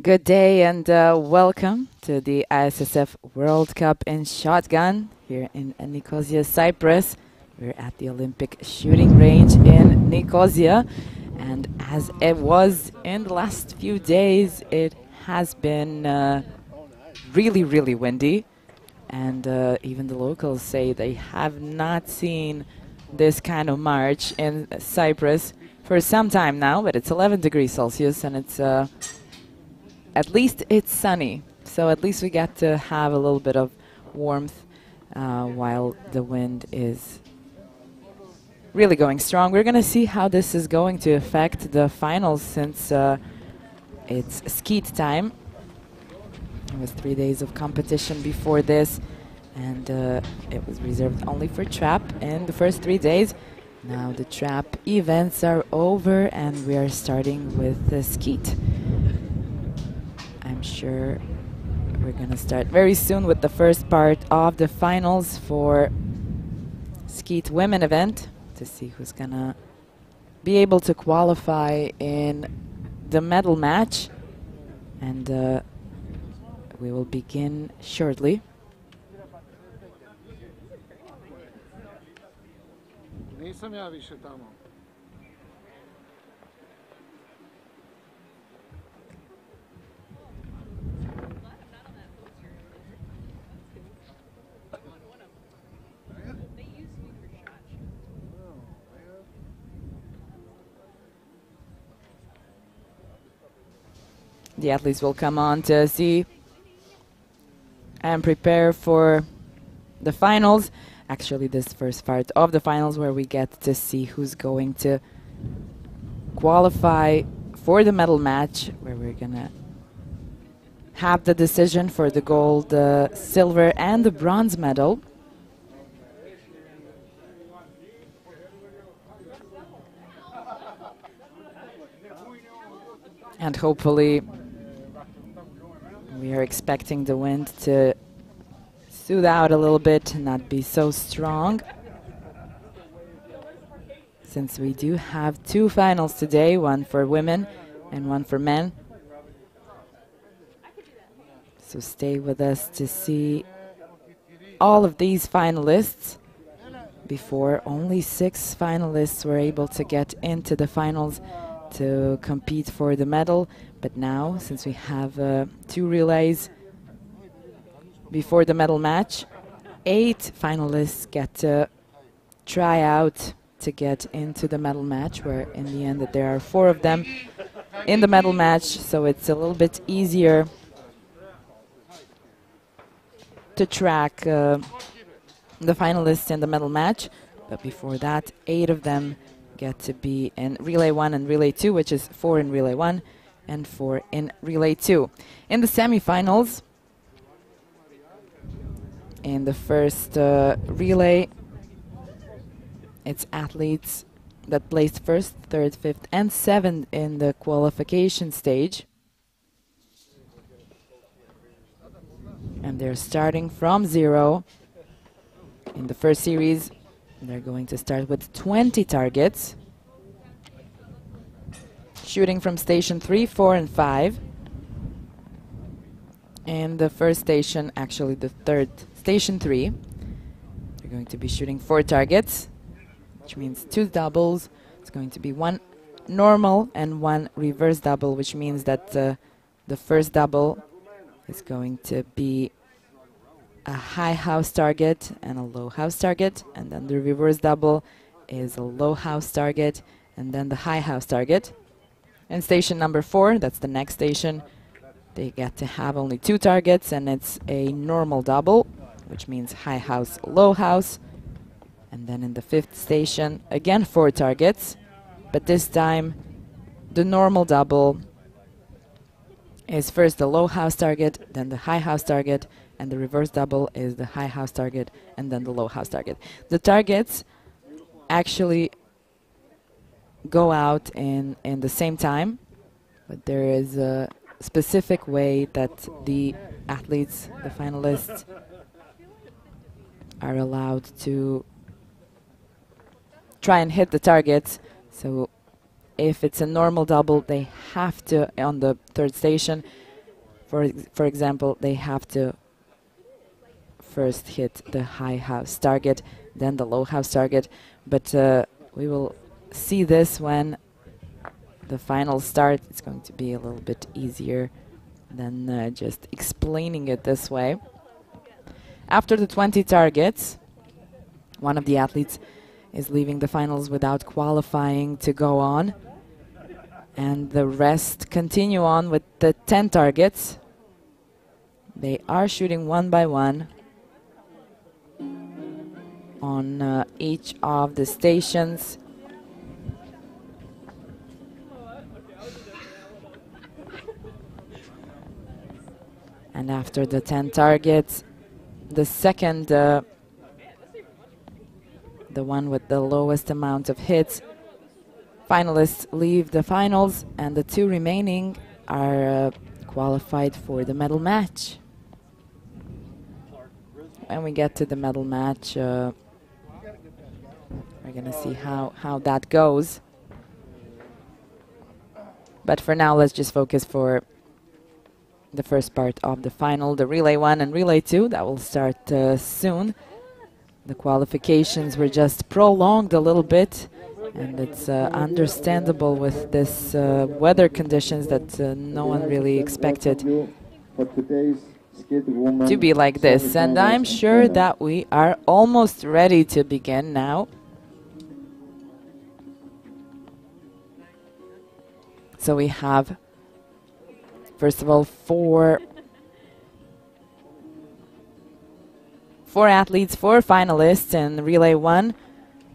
Good day and welcome to the ISSF World Cup in Shotgun here in Nicosia, Cyprus. We're at the Olympic shooting range in Nicosia, and as it was in the last few days, it has been really, really windy, and even the locals say they have not seen this kind of march in Cyprus for some time now, but it's 11 degrees Celsius and it's at least it's sunny, so at least we get to have a little bit of warmth while the wind is really going strong. We're going to see how this is going to affect the finals since it's skeet time. It was 3 days of competition before this, and it was reserved only for trap in the first 3 days. Now the trap events are over and we are starting with the skeet. I'm sure we're going to start very soon with the first part of the finals for skeet women event to see who's going to be able to qualify in the medal match. And we will begin shortly. The athletes will come on to see and prepare for the finals. Actually, this first part of the finals where we get to see who's going to qualify for the medal match, where we're going to have the decision for the gold, the silver, and the bronze medal. And hopefully we are expecting the wind to soothe out a little bit and not be so strong, since we do have two finals today, one for women and one for men. So stay with us to see all of these finalists. Before, only 6 finalists were able to get into the finals to compete for the medal, but now, since we have 2 relays before the medal match, 8 finalists get to try out to get into the medal match, where in the end that there are 4 of them in the medal match, so it's a little bit easier to track the finalists in the medal match. But before that, 8 of them get to be in Relay 1 and Relay 2, which is 4 in Relay 1 and 4 in Relay 2. In the semifinals, in the first relay, it's athletes that placed 1st, 3rd, 5th, and 7th in the qualification stage. And they're starting from 0. In the first series, they're going to start with 20 targets, shooting from station 3, 4, and 5. In the first station, actually the third, station 3, they're going to be shooting 4 targets, which means 2 doubles. It's going to be 1 normal and 1 reverse double, which means that the first double is going to be a high house target and a low house target, and then the reverse double is a low house target and then the high house target. And station number 4, that's the next station, they get to have only 2 targets, and it's a normal double, which means high house, low house. And then in the 5th station, again 4 targets, but this time the normal double is first the low house target, then the high house target, and the reverse double is the high house target and then the low house target. The targets actually go out in the same time, but there is a specific way that the athletes, the finalists, are allowed to try and hit the targets. So if it's a normal double, they have to, on the 3rd station, for example, they have to first hit the high house target, then the low house target. But we will see this when the finals start. It's going to be a little bit easier than just explaining it this way. After the 20 targets, one of the athletes is leaving the finals without qualifying to go on, and the rest continue on with the 10 targets. They are shooting 1 by 1 on each of the stations. And after the 10 targets, the second, the one with the lowest amount of hits, finalists leave the finals, and the 2 remaining are qualified for the medal match. When we get to the medal match, we're going to see how that goes. But for now, let's just focus for the first part of the final, the Relay 1 and Relay 2. That will start soon. The qualifications were just prolonged a little bit, and it's understandable with this weather conditions that no one really expected to be like this. And I'm sure that we are almost ready to begin now. So we have, first of all, four athletes, 4 finalists in Relay 1,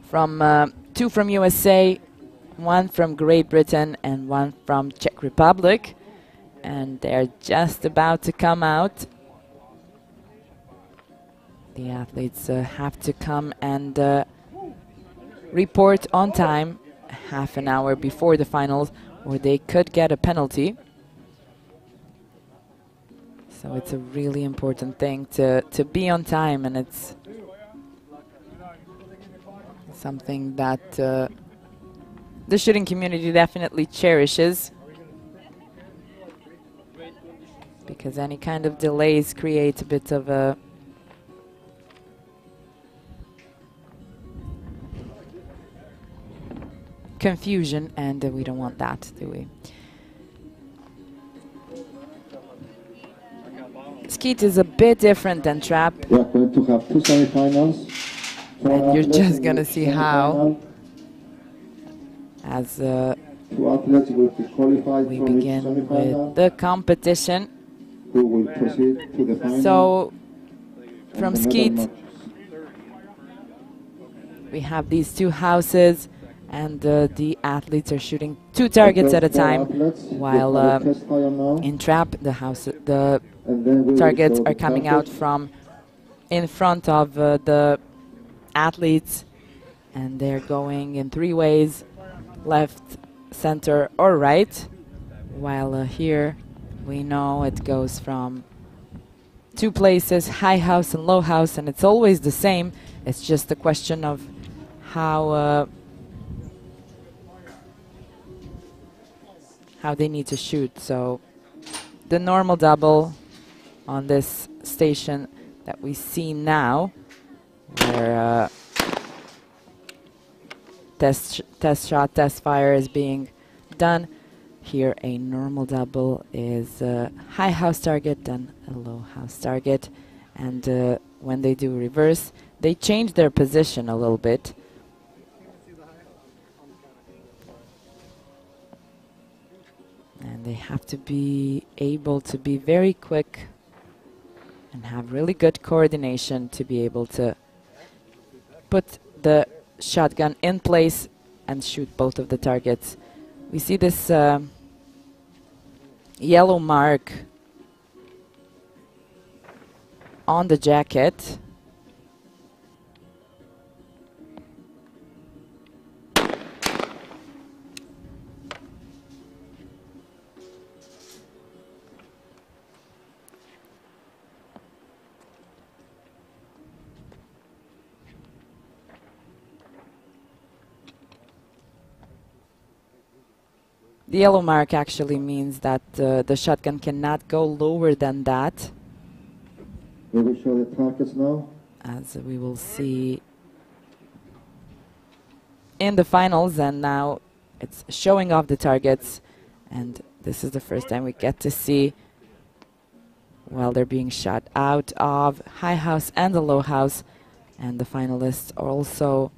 from 2 from USA, 1 from Great Britain, and 1 from Czech Republic. And they're just about to come out. The athletes have to come and report on time half an hour before the finals, or they could get a penalty. So it's a really important thing to be on time, and it's something that the shooting community definitely cherishes, because any kind of delays create a bit of a confusion, and we don't want that, do we? Skeet is a bit different than trap. We are going to have 2 semifinals. And you're just gonna see how as Two athletes will be qualified we from each begin semi-final, with the competition. who will proceed to the final. So and from the medal Skeet, matches. we have these two houses, and the athletes are shooting 2 targets at a time, while in trap, the targets are coming out from in front of the athletes, and they're going in 3 ways: left, center, or right. While here, we know it goes from 2 places, high house and low house, and it's always the same. It's just a question of how they need to shoot. So the normal double on this station that we see now, where test shot, test fire is being done. Here a normal double is a high house target and a low house target, and when they do reverse, they change their position a little bit. And they have to be able to be very quick and have really good coordination to be able to put the shotgun in place and shoot both of the targets. We see this yellow mark on the jacket. The yellow mark actually means that the shotgun cannot go lower than that. We will show the targets now. As we will see in the finals, and now it's showing off the targets, and this is the first time we get to see while they're being shot out of high house and the low house, and the finalists are also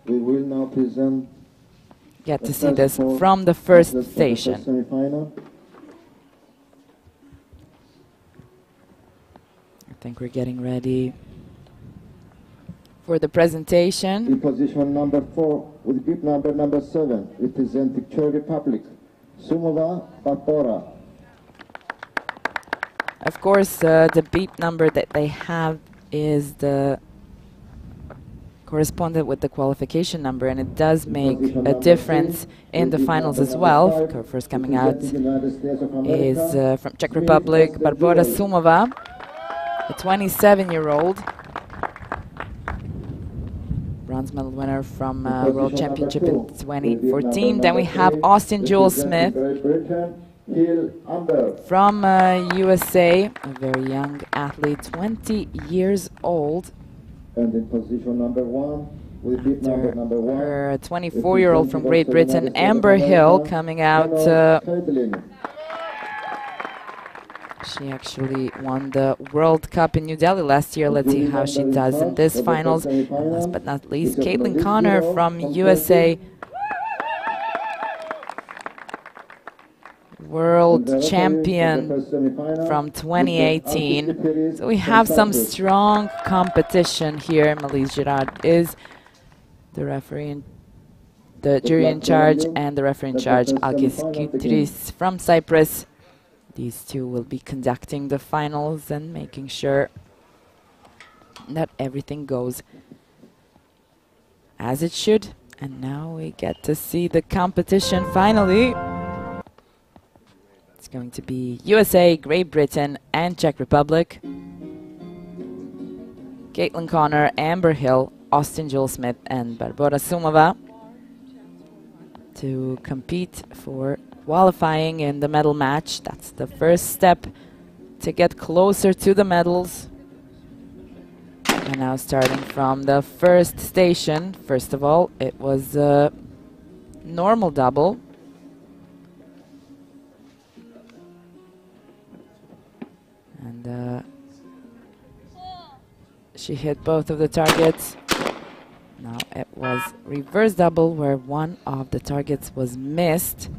we will now present get to see this from the first station. I think we're getting ready for the presentation. In position number 4 with beep number 7, representing Czech Republic, Sumova Barbora. Of course, the beep number that they have is the correspondent with the qualification number, and it does make a difference in the finals as well. First coming out is from Czech Republic, Barbora Sumova, a 27-year-old bronze medal winner from World Championship in 2014. Then we have Austin Jewel Smith from USA, a very young athlete, 20 years old. And in position number 1, with beep number 1, her 24-year-old from Great Britain, Amber Hill, coming out. She actually won the World Cup in New Delhi last year. Let's see how she does in this finals. And last but not least, Caitlin Connor from USA, world champion from 2018. So we have some strong competition here. Melise Girard is the referee, the jury in charge, and the referee in charge, Algis Kutris from Cyprus. These two will be conducting the finals and making sure that everything goes as it should. And now we get to see the competition finally. It's going to be USA, Great Britain, and Czech Republic. Caitlin Connor, Amber Hill, Austin Jewel Smith, and Barbora Sumova to compete for qualifying in the medal match. That's the first step to get closer to the medals. And now starting from the first station, first of all, it was a normal double. And She hit both of the targets. Now it was reverse double where one of the targets was missed.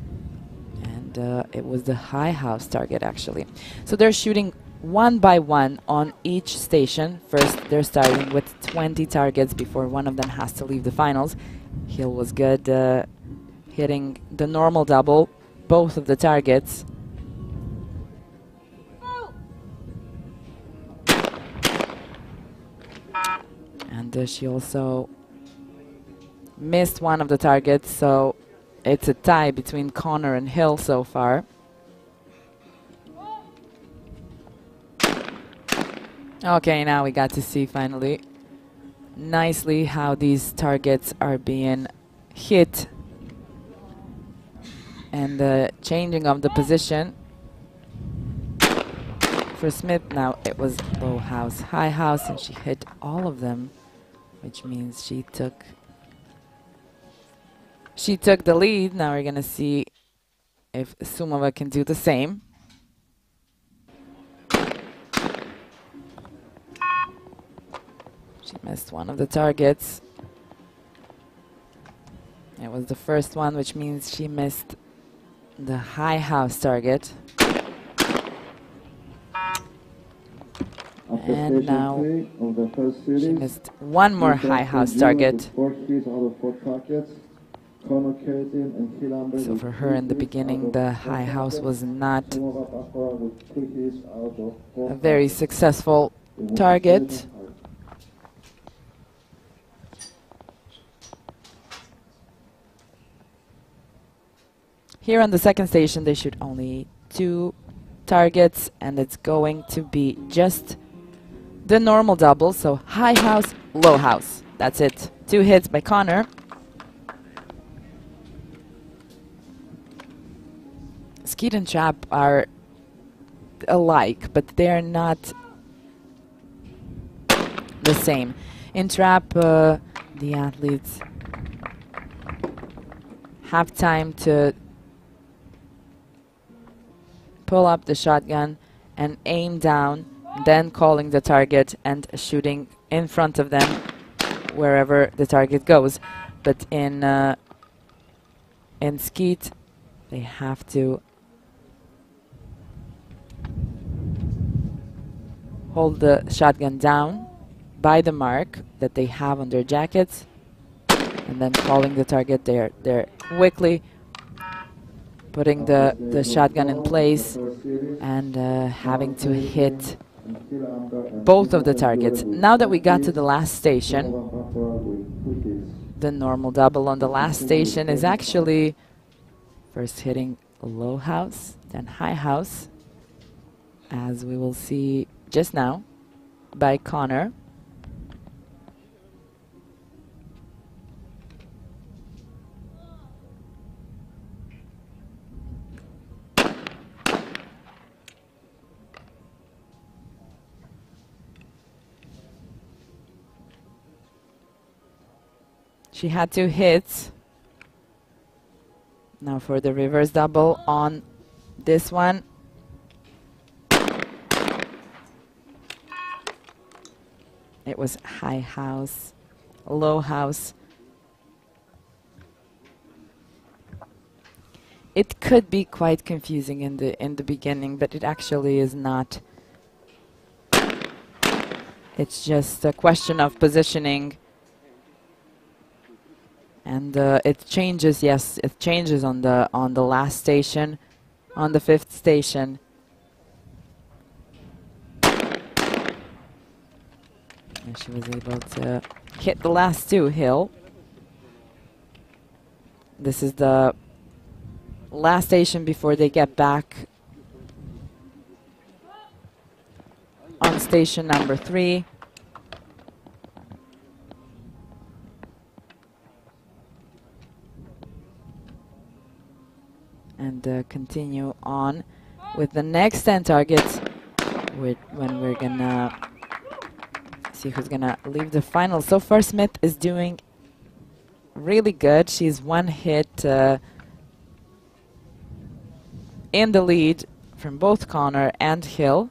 And it was the high house target actually. So they're shooting one by one on each station. First they're starting with 20 targets before one of them has to leave the finals. Hill was good hitting the normal double, both of the targets. And she also missed one of the targets, so it's a tie between Connor and Hill so far. Okay, now we got to see finally nicely how these targets are being hit and the changing of the position. For Smith now it was low house, high house, and she hit all of them, which means she took the lead. Now we're gonna see if Sumova can do the same. She missed one of the targets. It was the first one, which means she missed the high house target. And now she missed one more high house target. So for her in the beginning, the high house was not a very successful target. Here on the second station, they shoot only 2 targets, and it's going to be just the normal double, so high house, low house. That's it. 2 hits by Connor. Skeet and Trap are alike, but they're not the same. In Trap, the athletes have time to pull up the shotgun and aim down, then calling the target and shooting in front of them wherever the target goes. But in Skeet, they have to hold the shotgun down by the mark that they have on their jackets, and then calling the target. They're quickly putting the shotgun in place and having to hit both of the targets. Now that we got to the last station, the normal double on the last station is actually first hitting low house, then high house, as we will see just now by Connor. She had 2 hits. Now for the reverse double on this one. It was high house, low house. It could be quite confusing in the beginning, but it actually is not. It's just a question of positioning. And it changes, yes, it changes on the last station, on the 5th station. And she was able to hit the last 2, Hill. This is the last station before they get back on station number 3. And continue on with the next 10 targets when we're gonna see who's gonna leave the final. So far Smith is doing really good. She's 1 hit in the lead from both Connor and Hill.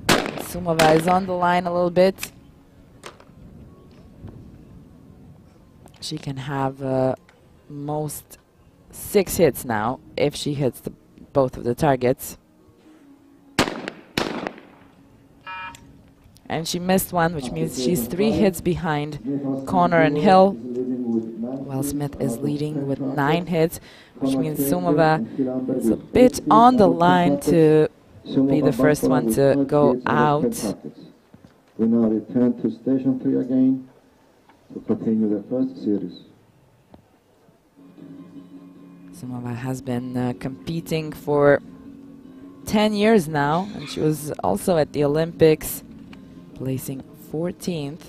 Sumova is on the line a little bit. She can have most 6 hits now if she hits both of the targets. And she missed one, which means she's 3 hits behind Connor and Hill, while Smith is leading with 9 hits, which means Sumova is a bit on the line to be the first one to go out. We now return to station 3 again to continue the first series. Sumova has been competing for 10 years now, and she was also at the Olympics, placing 14th.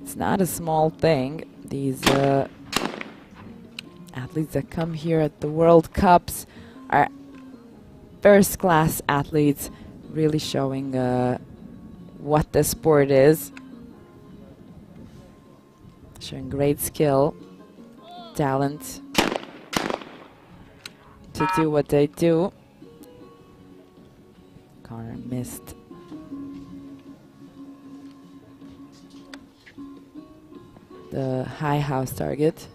It's not a small thing. These athletes that come here at the World Cups are first-class athletes, really showing what the sport is. Showing great skill, talent to do what they do. Connor missed the high house target.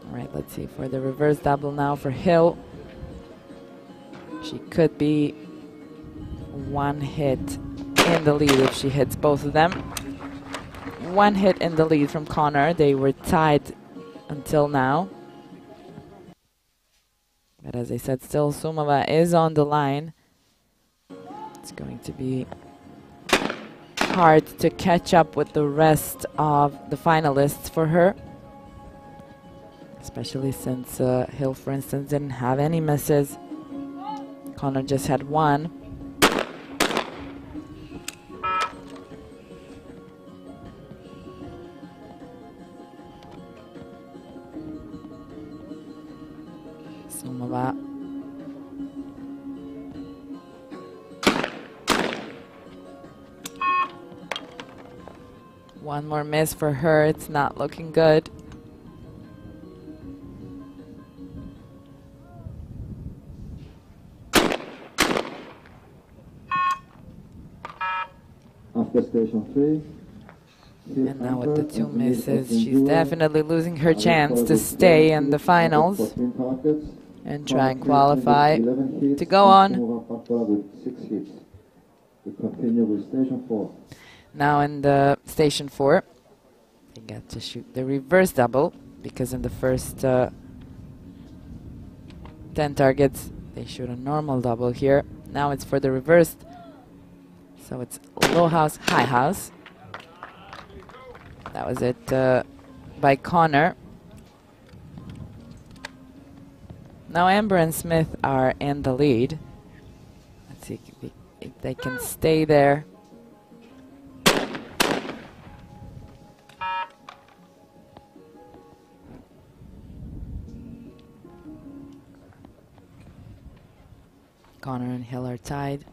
All right, let's see for the reverse double now for Hill. She could be 1 hit in the lead if she hits both of them. 1 hit in the lead from Connor. They were tied until now. But as I said, still Sumova is on the line. It's going to be hard to catch up with the rest of the finalists for her. Especially since Hill, for instance, didn't have any misses. Connor just had 1. Sumova. One more miss for her. It's not looking good. After station 3. And now with the 2 misses, she's definitely losing her chance to stay in the finals and try and qualify to go on. Now in the station 4, they get to shoot the reverse double, because in the first 10 targets, they shoot a normal double here. Now it's for the reverse, so it's low house, high house. That was it by Connor. Now Amber and Smith are in the lead. Let's see if they can stay there. Connor and Hill are tied.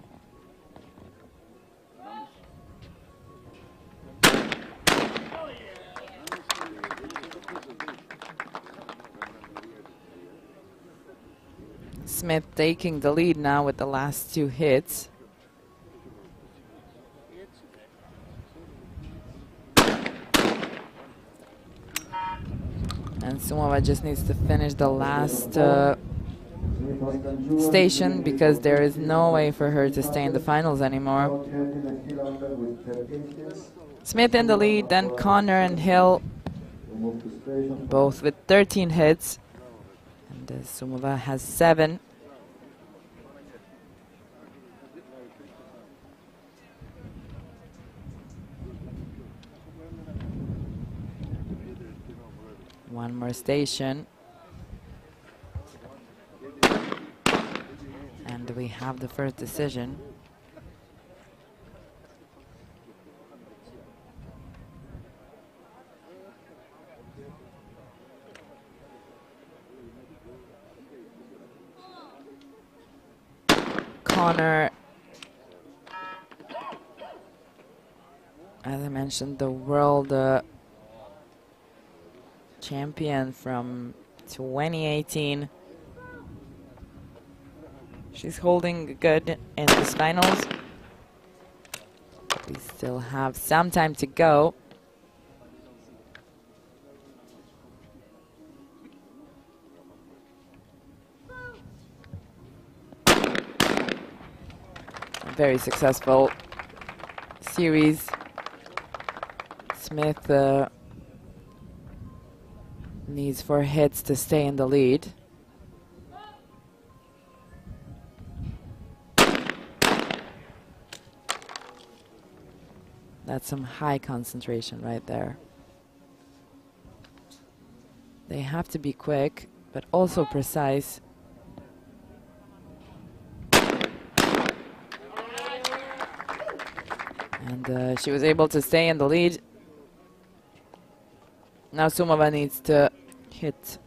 Smith taking the lead now with the last 2 hits. And Sumova just needs to finish the last station, because there is no way for her to stay in the finals anymore. Smith in the lead, then Connor and Hill, both with 13 hits. And Sumova has 7. One more station. And we have the first decision. Connor, as I mentioned, the world champion from 2018. She's holding good in this finals. We still have some time to go. A very successful series. Smith needs 4 hits to stay in the lead. That's some high concentration right there. They have to be quick, but also precise. And she was able to stay in the lead. Now Sumova needs to hit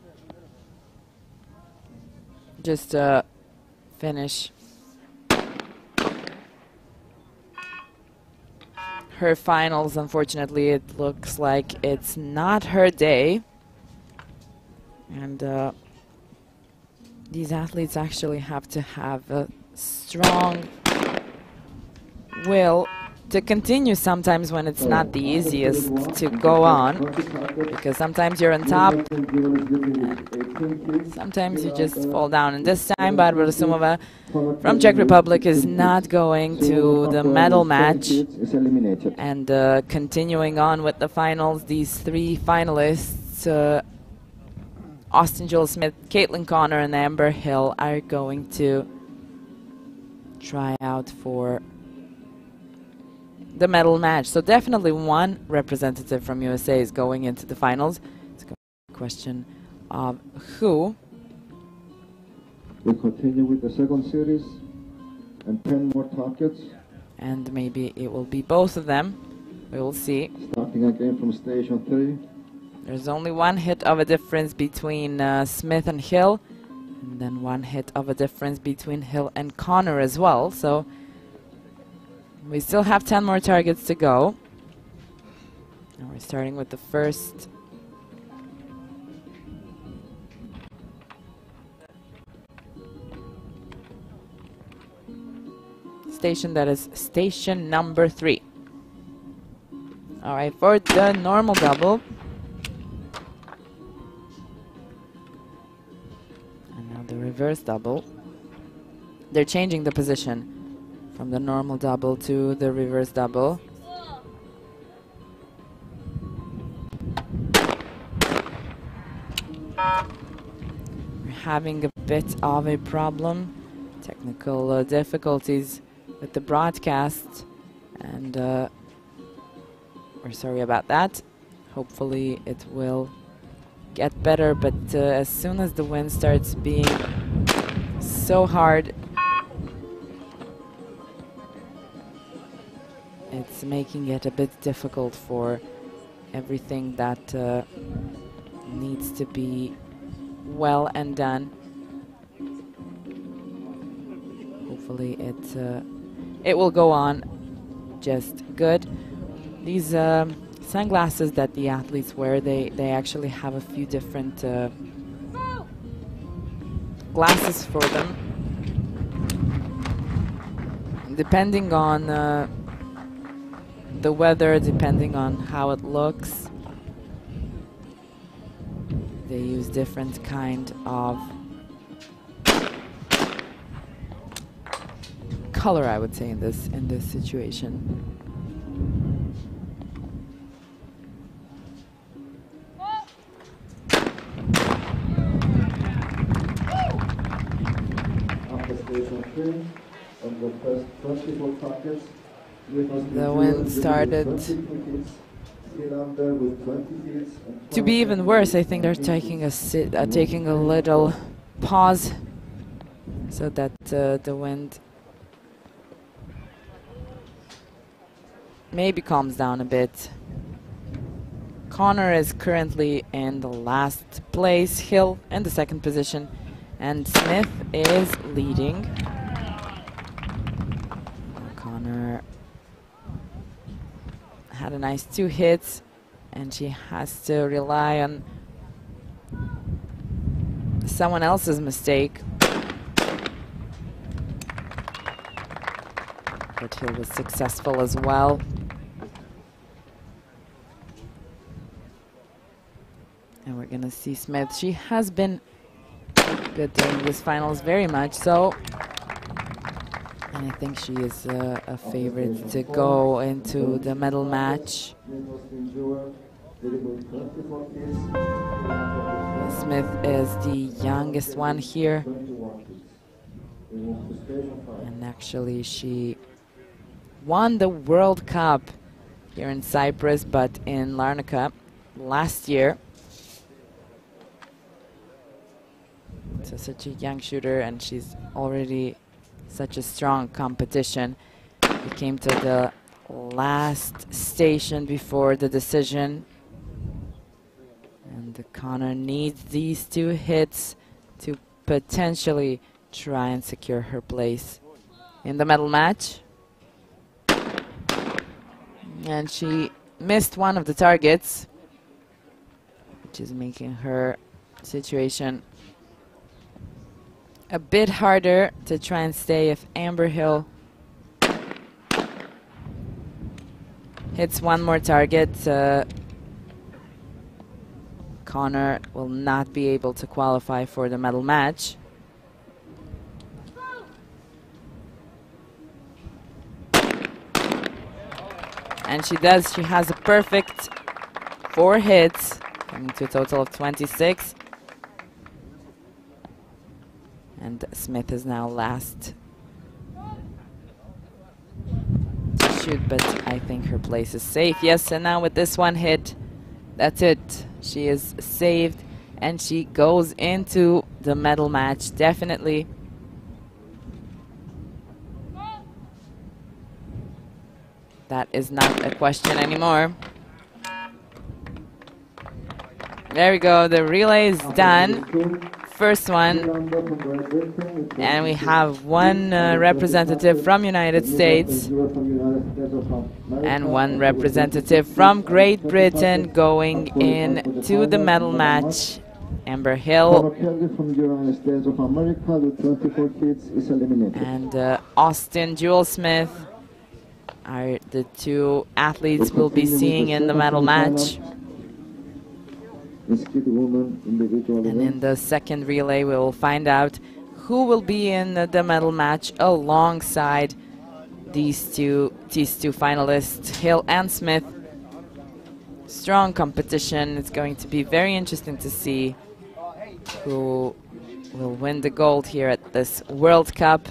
just finish her finals. Unfortunately, it looks like it's not her day. And these athletes actually have to have a strong will to continue sometimes when it's not the easiest to go on, because sometimes you're on top, sometimes you just fall down. And this time Barbara Sumova from Czech Republic is not going to the medal match. And continuing on with the finals, these 3 finalists, Austin Joel Smith, Caitlin Connor and Amber Hill, are going to try out for the medal match. So definitely one representative from USA is going into the finals. It's a question of who. We continue with the second series and 10 more targets. And maybe it will be both of them. We will see. Starting again from station 3. There's only 1 hit of a difference between Smith and Hill, and then 1 hit of a difference between Hill and Connor as well. So we still have 10 more targets to go. And we're starting with the first. Station, that is station number 3. All right, for the normal double. And now the reverse double. They're changing the position from the normal double to the reverse double. We're having a bit of a problem, technical difficulties with the broadcast, and we're sorry about that. Hopefully it will get better, but as soon as the wind starts being so hard, it's making it a bit difficult for everything that needs to be well and done. Hopefully it will go on just good. These sunglasses that the athletes wear, they actually have a few different glasses for them, depending on the weather, depending on how it looks. They use different kind of color, I would say, in this situation. After station 3, on the first 24 targets, the wind started to be even worse. I think they're taking a little pause so that the wind maybe calms down a bit. Connor is currently in the last place, Hill in the second position, and Smith is leading. Connor had a nice 2 hits, and she has to rely on someone else's mistake. But he was successful as well. And we're gonna see Smith. She has been good during this finals, very much so. And I think she is a favorite to go into the medal match. Smith is the youngest one here. And actually she won the World Cup here in Cyprus, but in Larnaca last year. So such a young shooter, and she's already such a strong competition. We came to the last station before the decision. And Connor needs these 2 hits to potentially try and secure her place in the medal match. And she missed one of the targets, which is making her situation a bit harder to try and stay. If Amber Hill hits one more target, Connor will not be able to qualify for the medal match. And she does. She has a perfect 4 hits, coming to a total of 26. And Smith is now last to shoot, but I think her place is safe. Yes, and now with this 1 hit, that's it. She is saved, and she goes into the medal match, definitely. That is not a question anymore. There we go, the relay is done. First one. And we have one representative from United States and one representative from Great Britain going into the medal match. Amber Hill and Austin Jewel Smith are the 2 athletes we'll be seeing in the medal match. And in the second relay, we will find out who will be in the medal match alongside these two finalists, Hill and Smith. Strong competition. It's going to be very interesting to see who will win the gold here at this World Cup.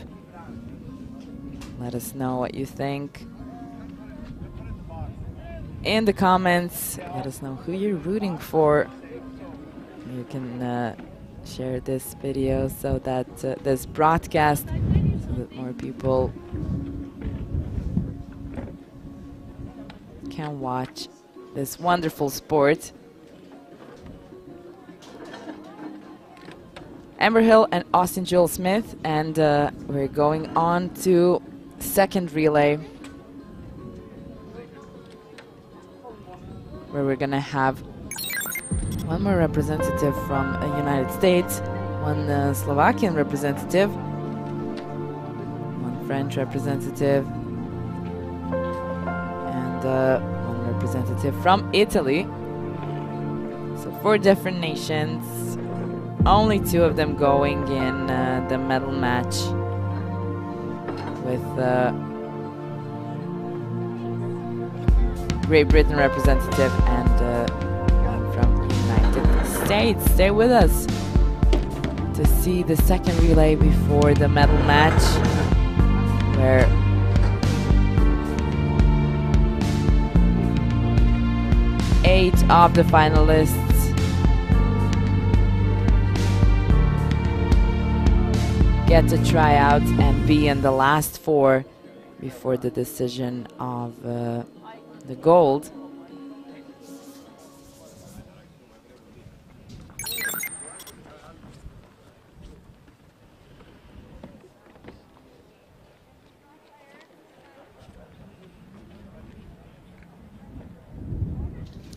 Let us know what you think in the comments. Let us know who you're rooting for. You can share this video so that this broadcast, so that more people can watch this wonderful sport. Amber Hill and Austin Jewel Smith, and we're going on to second relay, where we're gonna have one more representative from the United States, one Slovakian representative, one French representative, and one representative from Italy. So 4 different nations, only 2 of them going in the medal match, with Great Britain representative and one from United States. Stay with us to see the second relay before the medal match, where eight of the finalists get to try out and be in the last 4 before the decision of the gold.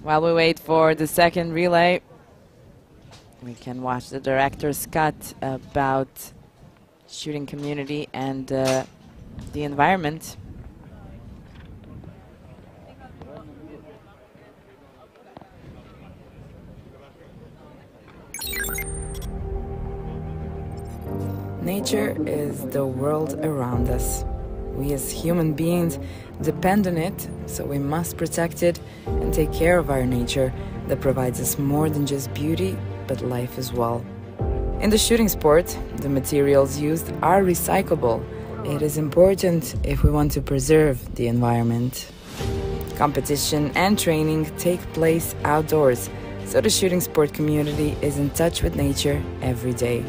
While we wait for the second relay, We can watch the director's cut about shooting community and the environment. Nature is the world around us. We as human beings depend on it, so we must protect it and take care of our nature that provides us more than just beauty, but life as well. In the shooting sport, the materials used are recyclable. It is important if we want to preserve the environment. Competition and training take place outdoors, so the shooting sport community is in touch with nature every day.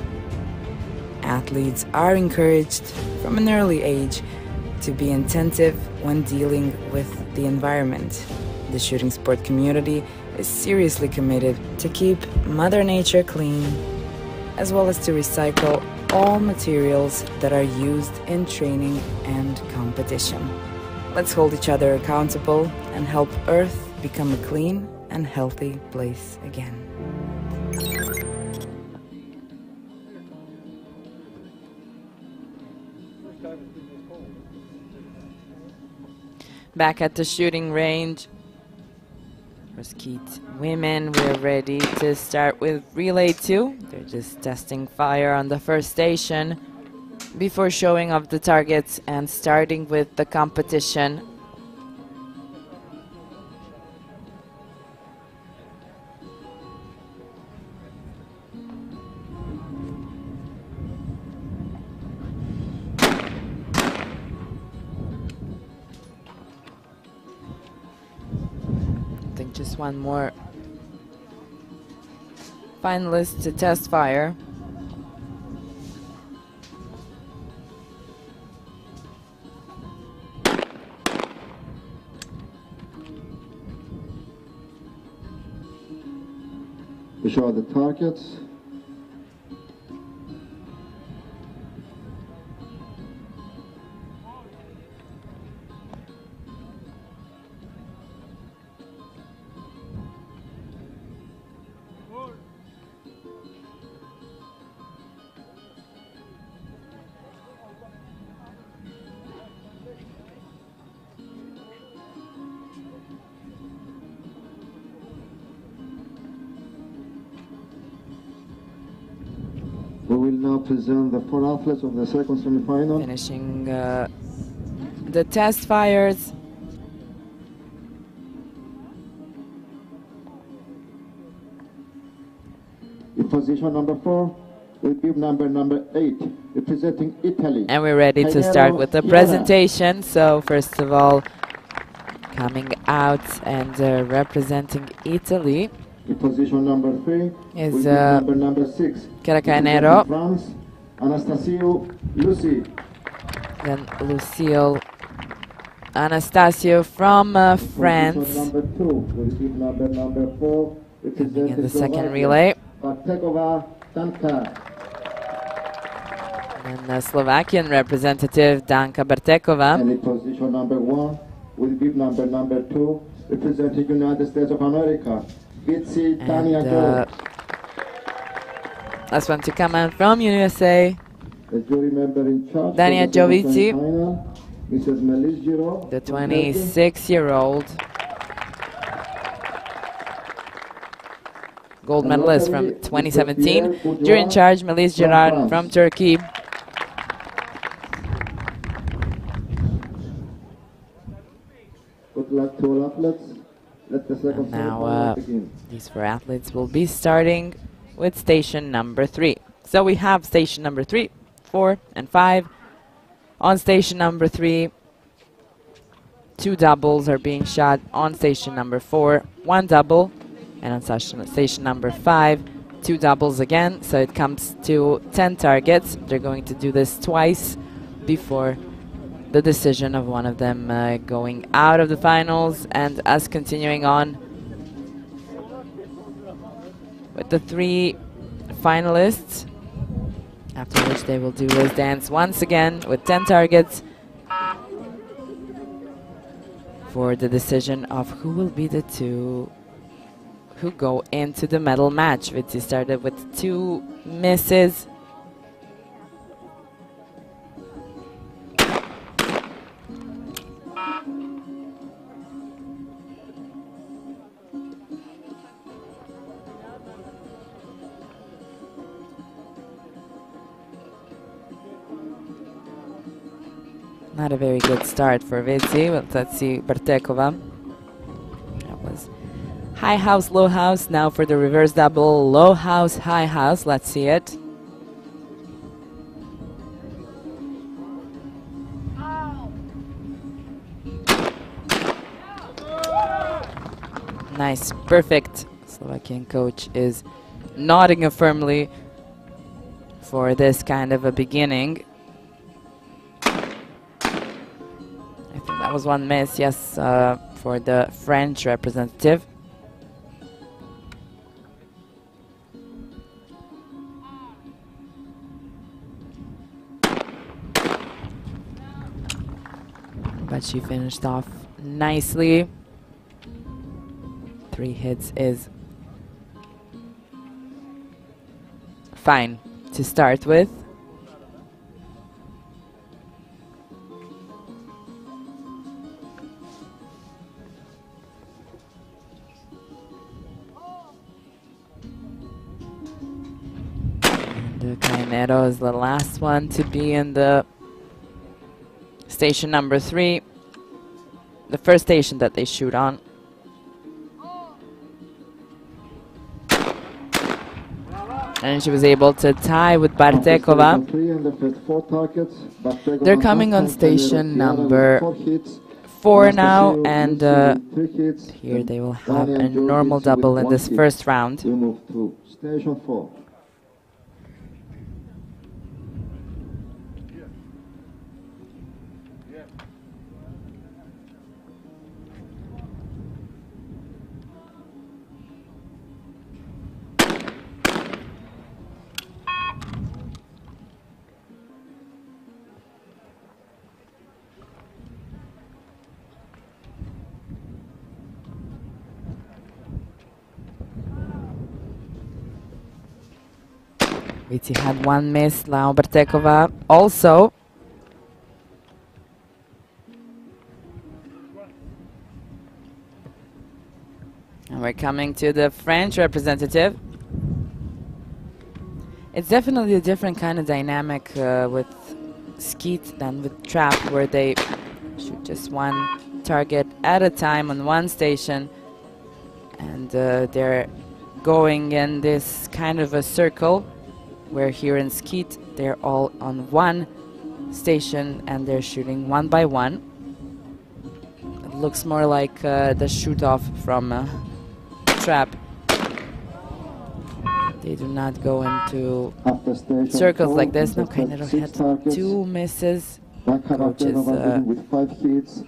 Athletes are encouraged from an early age to be attentive when dealing with the environment. The shooting sport community is seriously committed to keep Mother Nature clean, as well as to recycle all materials that are used in training and competition. Let's hold each other accountable and help Earth become a clean and healthy place again. Back at the shooting range for Skeet women, we're ready to start with relay 2. They're just testing fire on the first station before showing off the targets and starting with the competition. Just one more finalist to test fire. We show the targets. We will now present the 4 athletes of the second semi-final. Finishing the test fires. In position number 4, we give number 8, representing Italy. And we're ready to start with the presentation. So first of all, coming out and representing Italy in position number 3 is number 6, Caracanero. France, Anastasio Lucy. Then Lucille Anastasio from France. Number 2 will give number 4, Coming in the second relay. Bartekova Danka. And the Slovakian representative Danka Bartekova. And in position number 1 will give number 2, representing United States of America, Bitsy Tanya Joe. Last one to come out from USA. The jury member in charge, Dania Giovici, Mrs. Melis Giro, the 26-year-old gold medalist from 2017. Jury in charge, Melis Gerard from Turkey. Good luck to all athletes. Let the second Now begin. These 4 athletes will be starting with station number 3. So we have station number 3, 4, and 5. On station number 3, 2 doubles are being shot. On station number 4, 1 double. And on station number 5, 2 doubles again. So it comes to 10 targets. They're going to do this twice before the decision of one of them going out of the finals, and us continuing on with the 3 finalists, after which they will do this dance once again with 10 targets for the decision of who will be the 2 who go into the medal match. Vitsi started with 2 misses. Not a very good start for Vitsi. Well, let's see Bartekova. That was high house, low house. Now for the reverse double, low house, high house. Let's see it. Nice, perfect. Slovakian coach is nodding affirmingly for this kind of a beginning. That was 1 miss, yes, for the French representative. But she finished off nicely. 3 hits is fine to start with. Cainero is the last one to be in the station number 3, the first station that they shoot on. And she was able to tie with Bartekova. They're coming on station number 4 now, and here they will have a normal double in this first round. Station 4. Vitsi had 1 miss, now Bartekova also. And we're coming to the French representative. It's definitely a different kind of dynamic with Skeet than with Trap, where they shoot just 1 target at a time on 1 station. And they're going in this kind of a circle, where here in Skeet they're all on 1 station and they're shooting 1 by 1. It looks more like the shoot-off from Trap. They do not go into circles like this. Now Cainero had 2 misses. Coach is with 5 hits.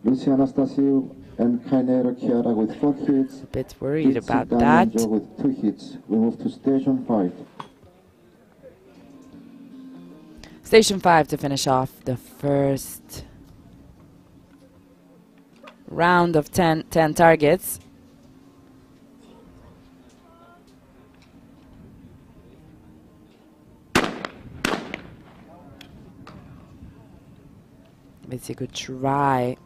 Lucy Anastasiou and Cainero Chiara with 4 hits. A bit worried about that. With 2 hits. We move to station 5. Station 5 to finish off the first round of 10 targets. Vitsi could try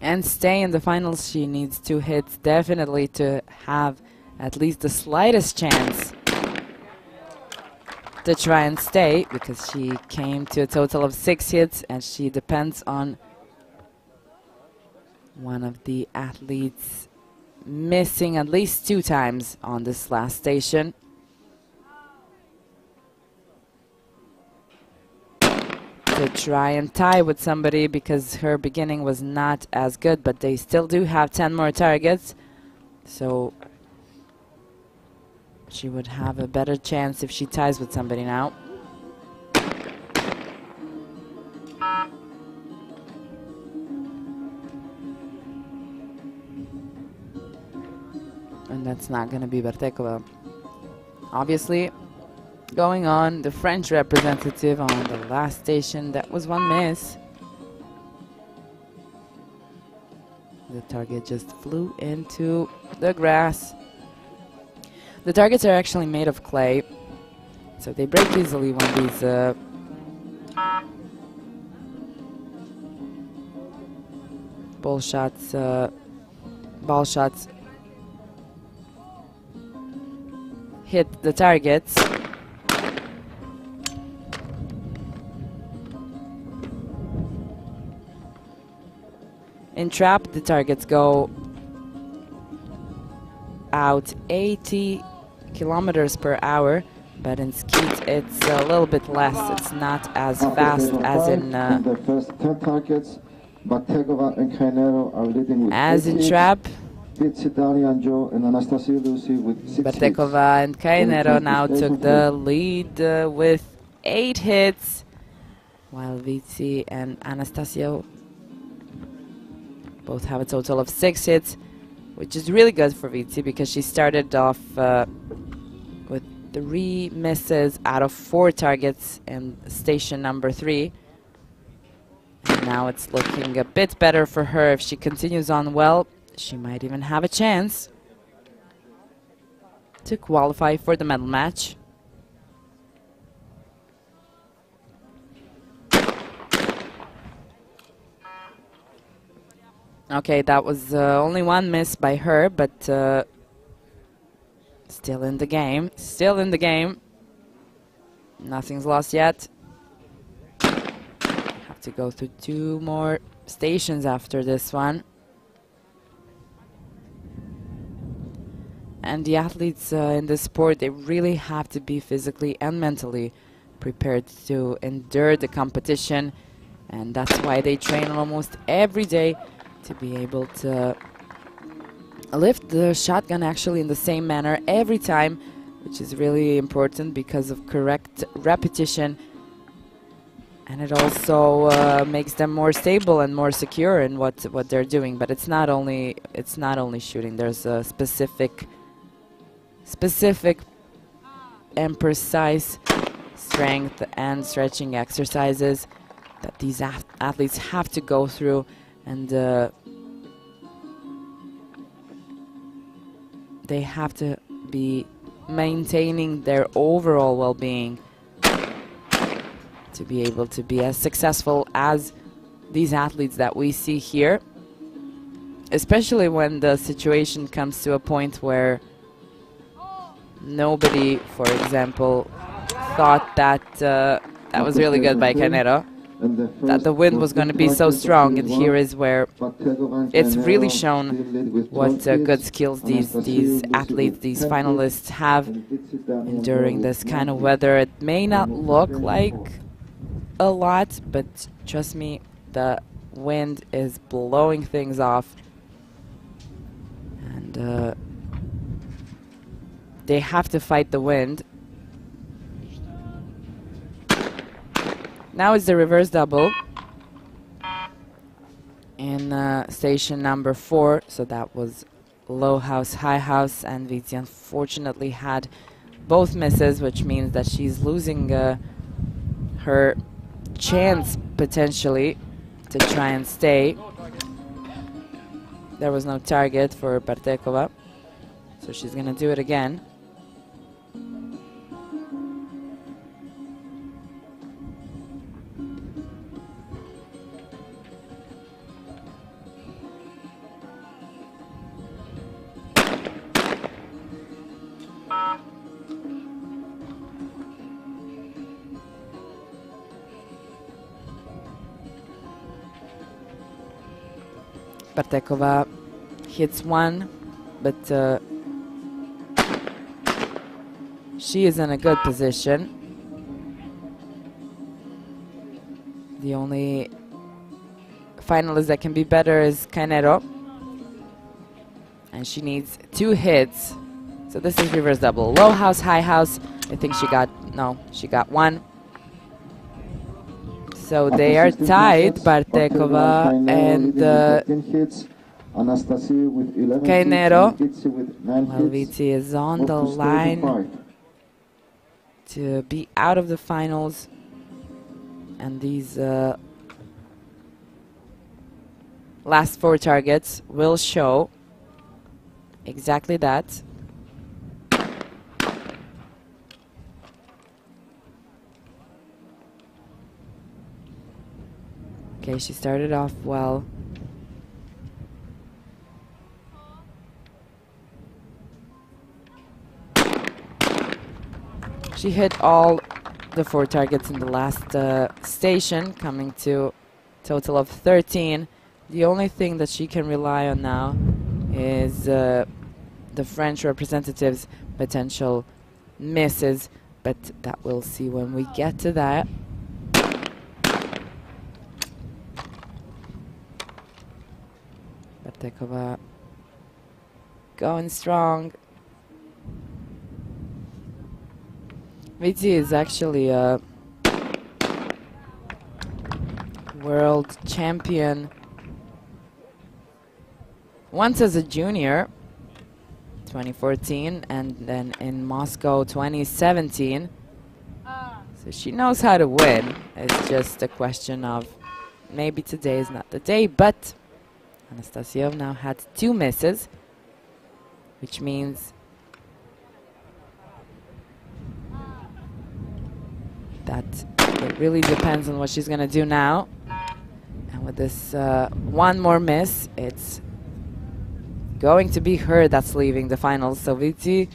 and stay in the finals. She needs 2 hits definitely to have at least the slightest chance to try and stay, because she came to a total of 6 hits and she depends on one of the athletes missing at least 2 times on this last station. To try and tie with somebody, because her beginning was not as good, but they still do have 10 more targets, so she would have a better chance if she ties with somebody now. And that's not going to be Bartekova. Obviously, going on, the French representative on the last station, that was 1 miss. The target just flew into the grass. The targets are actually made of clay, so they break easily when these ball shots hit the targets. In trap, the targets go out 80 kilometers per hour, but in skeet it's a little bit less. It's not as fast as in the first 10 targets. Bartekova and Kainero are leading with as in trap. Bartekova and Kainero now took the lead with 8 hits, while Vici and Anastasio both have a total of 6 hits, which is really good for Vici because she started off with 3 misses out of 4 targets in station number 3. And now it's looking a bit better for her. If she continues on well, she might even have a chance to qualify for the medal match. Okay, that was only 1 miss by her, but still in the game. Still in the game. Nothing's lost yet. Have to go through 2 more stations after this one. And the athletes in this sport, they really have to be physically and mentally prepared to endure the competition. And that's why they train almost every day to be able to lift the shotgun actually in the same manner every time, which is really important because of correct repetition. And it also makes them more stable and more secure in what they're doing. But it's not only shooting. There's a specific and precise strength and stretching exercises that these athletes have to go through, and they have to be maintaining their overall well-being to be able to be as successful as these athletes that we see here, especially when the situation comes to a point where nobody, for example, thought that that was really good by Canero, that the wind was going to be so strong. And here is where it's really shown what good skills these athletes, these finalists have enduring this kind of weather. It may not look like a lot, but trust me, the wind is blowing things off, and they have to fight the wind. Now it's the reverse double in station number 4. So that was low house, high house, and Vici unfortunately had both misses, which means that she's losing her chance potentially to try and stay. There was no target for Bartekova, so she's going to do it again. Bartekova hits 1, but she is in a good position. The only finalist that can be better is Canero, and she needs 2 hits. So this is reverse double. Low house, high house. I think she got 1. So they are tied, Bartekova and Canero. While Vici is on the line to be out of the finals. And these last 4 targets will show exactly that. Okay, she started off well. She hit all the 4 targets in the last station, coming to a total of 13. The only thing that she can rely on now is the French representative's potential misses, but that we'll see when we get to that. Bartekova going strong. Vici is actually a world champion once as a junior, 2014, and then in Moscow 2017. So she knows how to win. It's just a question of maybe today is not the day, but Anastasievna had 2 misses, which means that it really depends on what she's going to do now. And with this 1 more miss, it's going to be her that's leaving the finals. So Vici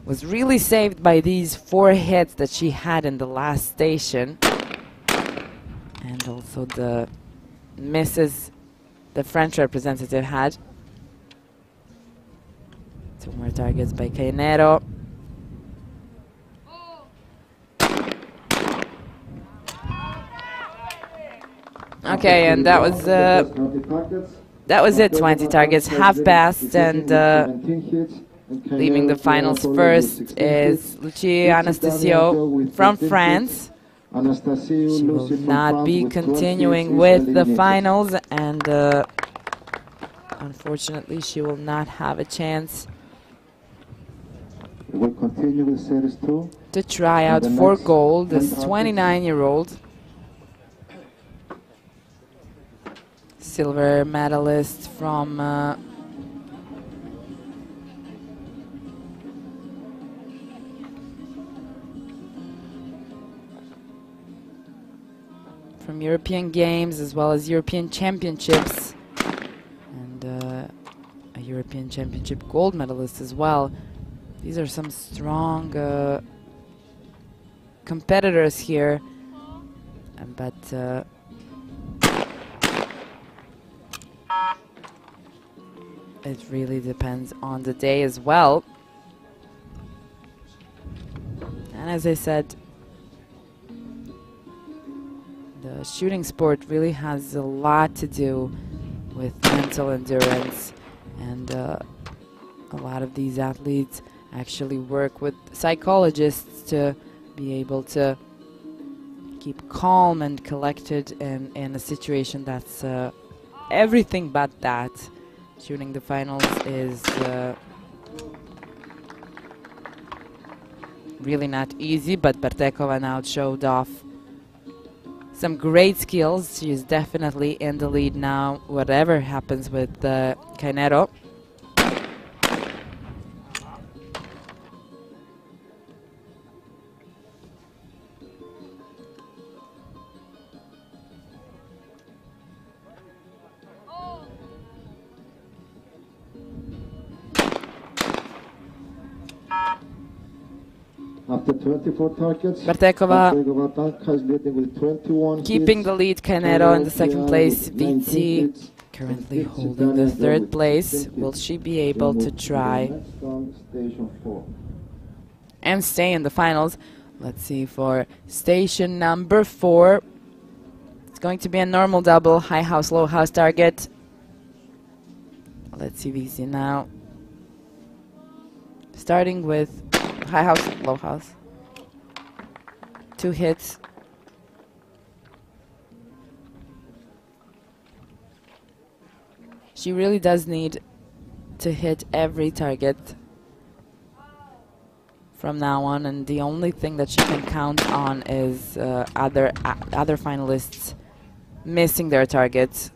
was really saved by these 4 hits that she had in the last station. And also the misses the French representative had. 2 more targets by Cainero. Okay, and that was it. 20 targets, half passed, and leaving the finals first is Lucie Anastasio from France. She will not be continuing with the finals, and unfortunately she will not have a chance to try out for gold. This 29-year-old silver medalist from European Games as well as European Championships, and a European Championship gold medalist as well. These are some strong competitors here, but it really depends on the day as well. And as I said, the shooting sport really has a lot to do with mental endurance, and a lot of these athletes actually work with psychologists to be able to keep calm and collected in a situation that's everything but that. Shooting the finals is really not easy, but Bartekova now showed off some great skills. She is definitely in the lead now, whatever happens with Cainero. After 24 targets, Bartekova with 21 keeping the lead, Cainero in the second place, Vici currently holding the third place. Will she be able to try and stay in the finals? Let's see for station number 4. It's going to be a normal double, high house, low house target. Let's see Vici now. Starting with high house, low house. 2 hits. She really does need to hit every target from now on, and the only thing that she can count on is other finalists missing their targets.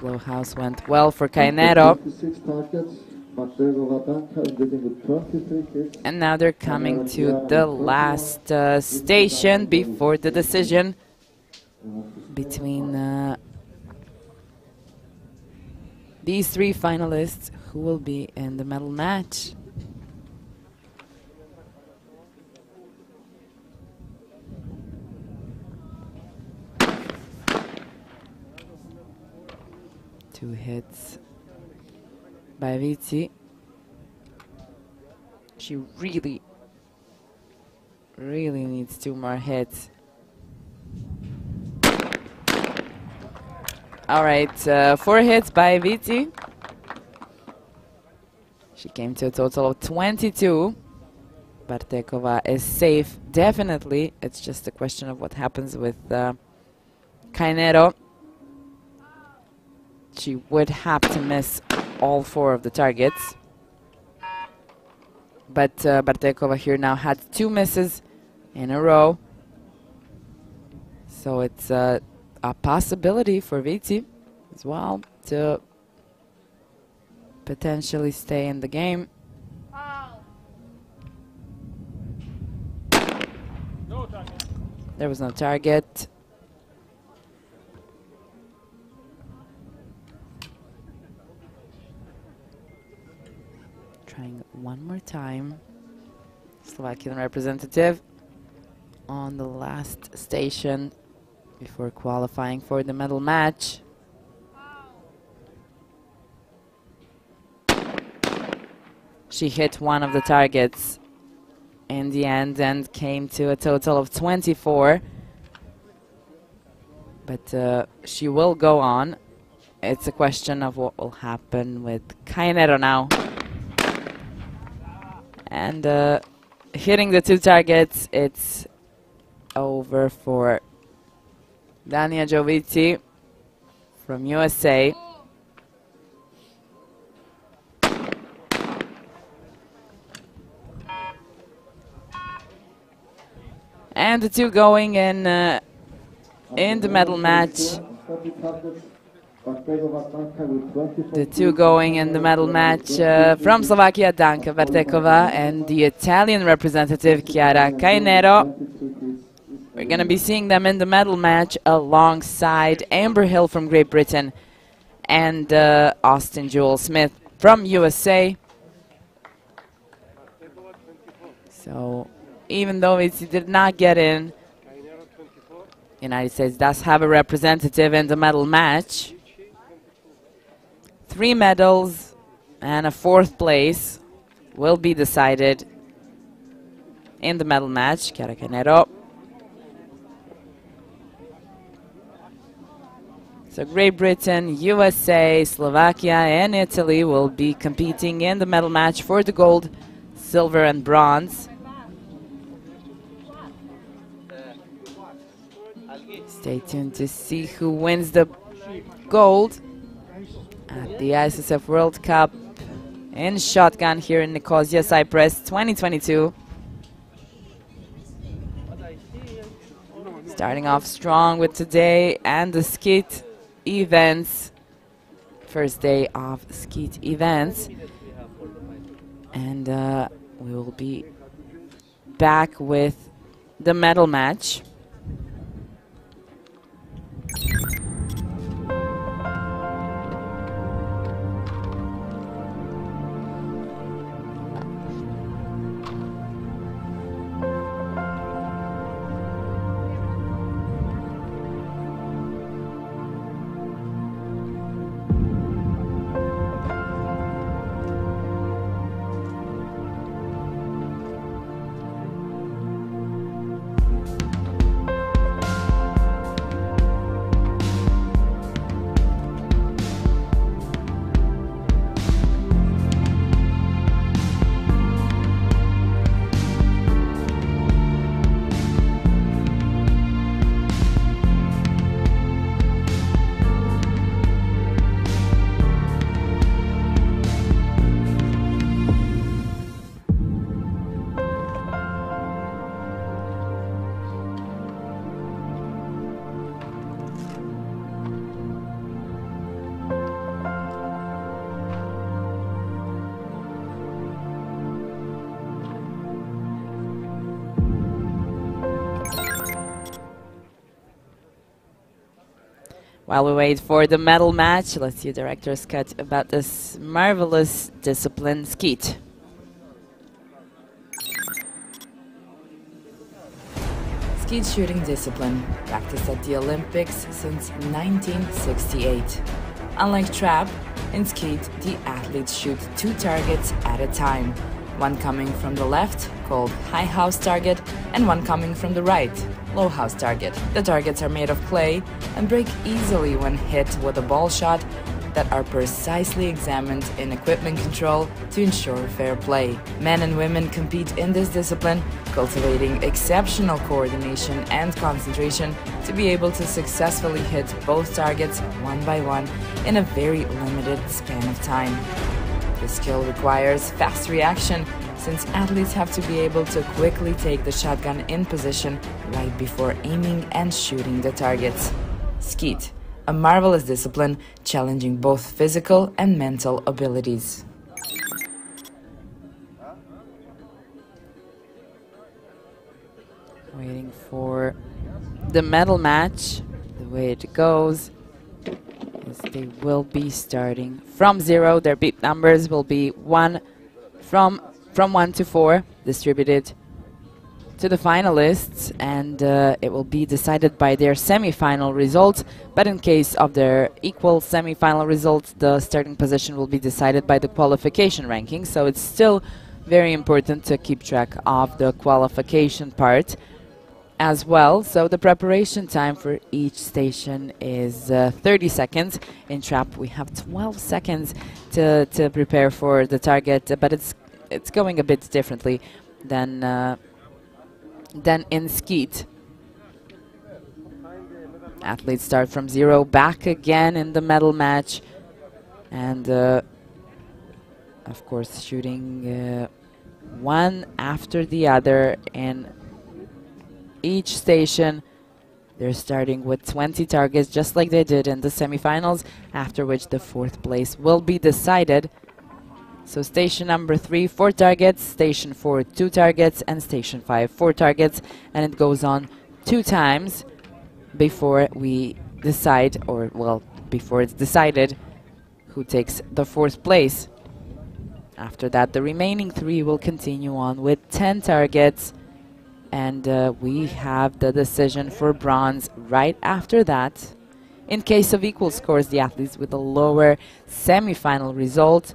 slow house went well for Kainero. 56 targets, Bartegova Danka leading with 23 hits. And now they're coming to the last station before the decision between these three finalists who will be in the medal match. Two hits by Vici. She really needs two more hits. All right, 4 hits by Vici. She came to a total of 22. Bartekova is safe, definitely. It's just a question of what happens with Kainero. She would have to miss all 4 of the targets. But Bartekova here now had 2 misses in a row. So it's a possibility for Vici as well to potentially stay in the game. There was no target. Trying one more time. Slovakian representative on the last station before qualifying for the medal match. She hit one of the targets in the end and came to a total of 24. But she will go on. It's a question of what will happen with Kainero now. And hitting the 2 targets, it's over for Dania Jovici from USA. And the 2 going in the medal match. The 2 going in the medal match from Slovakia, Danka Bartekova, and the Italian representative, Chiara Kainero. We're going to be seeing them in the medal match alongside Amber Hill from Great Britain and Austin Jewel Smith from USA. So even though it did not get in, United States does have a representative in the medal match. 3 medals and a 4th place will be decided in the medal match. Chiara Kainero. So Great Britain, USA, Slovakia and Italy will be competing in the medal match for the gold, silver and bronze. Stay tuned to see who wins the gold at the ISSF World Cup in shotgun here in Nicosia, Cyprus 2022. Starting off strong with today and the Skeet events. First day of Skeet events. And we will be back with the medal match. While we wait for the medal match, let's see a director's cut about this marvelous discipline, Skeet. Skeet shooting discipline, practiced at the Olympics since 1968. Unlike trap, in Skeet, the athletes shoot 2 targets at a time. One coming from the left, called high house target, and one coming from the right, low house target. The targets are made of clay and break easily when hit with a ball shot that are precisely examined in equipment control to ensure fair play. Men and women compete in this discipline, cultivating exceptional coordination and concentration to be able to successfully hit both targets one by one in a very limited span of time. The skill requires fast reaction, since athletes have to be able to quickly take the shotgun in position right before aiming and shooting the targets. Skeet, a marvelous discipline challenging both physical and mental abilities. Waiting for the medal match. The way it goes is they will be starting from 0. Their beat numbers will be from 1 to 4, distributed to the finalists, and it will be decided by their semi-final results. But in case of their equal semi-final results, the starting position will be decided by the qualification ranking. So it's still very important to keep track of the qualification part as well. So the preparation time for each station is 30 seconds. In trap, we have 12 seconds to prepare for the target, but it's going a bit differently than in Skeet. Athletes start from 0, back again in the medal match, and of course shooting one after the other in each station. They're starting with 20 targets, just like they did in the semifinals, after which the 4th place will be decided. So station number 3, 4 targets, station 4, 2 targets, and station 5, 4 targets, and it goes on 2 times before we decide, or well, before it's decided who takes the 4th place. After that, the remaining 3 will continue on with 10 targets, and we have the decision for bronze right after that. In case of equal scores, the athletes with a lower semi-final result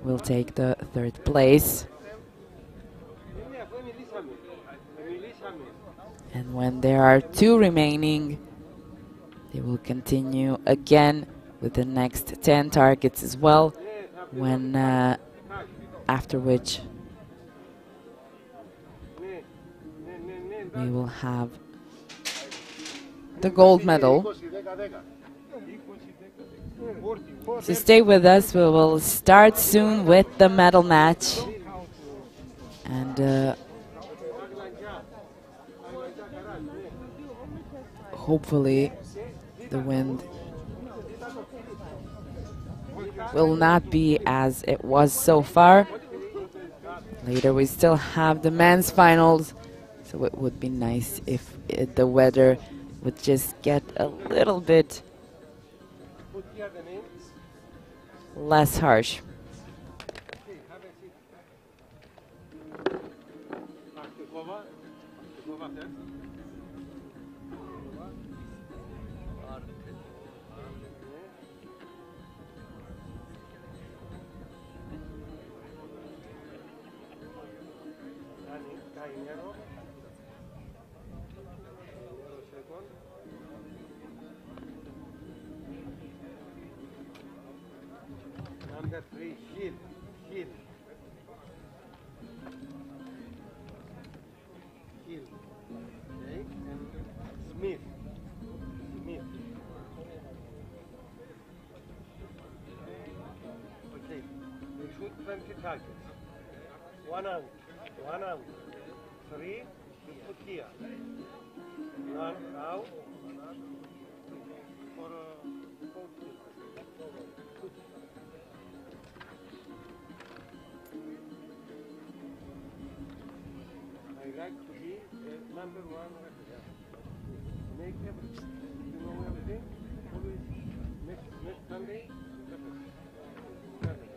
will take the 3rd place. And when there are 2 remaining, they will continue again with the next 10 targets as well, when after which we will have the gold medal. So stay with us, we will start soon with the medal match, and hopefully the wind will not be as it was so far. Later we still have the men's finals, so it would be nice if the weather would just get a little bit less harsh. Number 3, Gil. Gil. Gil. Okay, and Smith. Smith. Okay, we shoot 20 targets. One out. 3, you put here. 1 out. For 14. number one. Yeah. Make everything. You know everything. Always next Sunday. Perfect.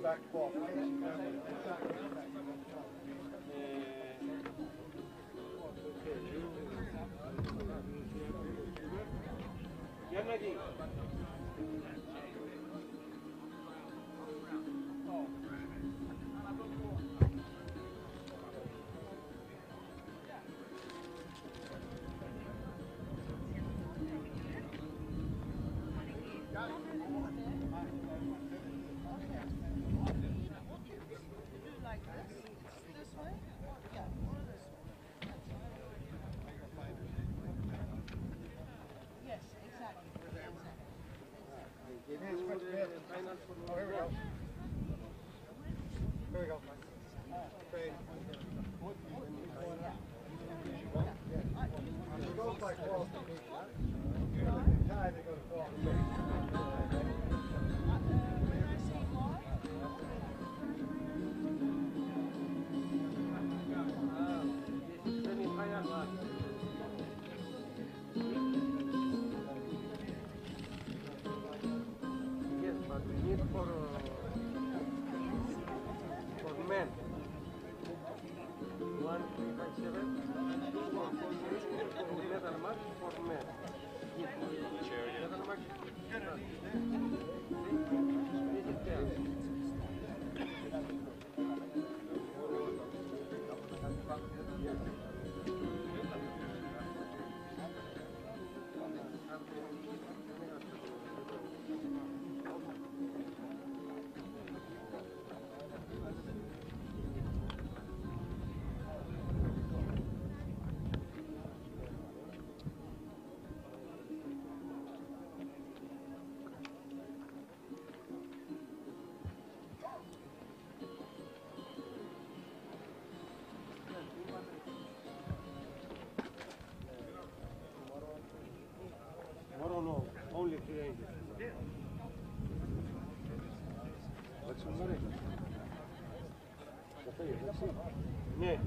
Back ball. Only 3 inches. What's your money? Yeah.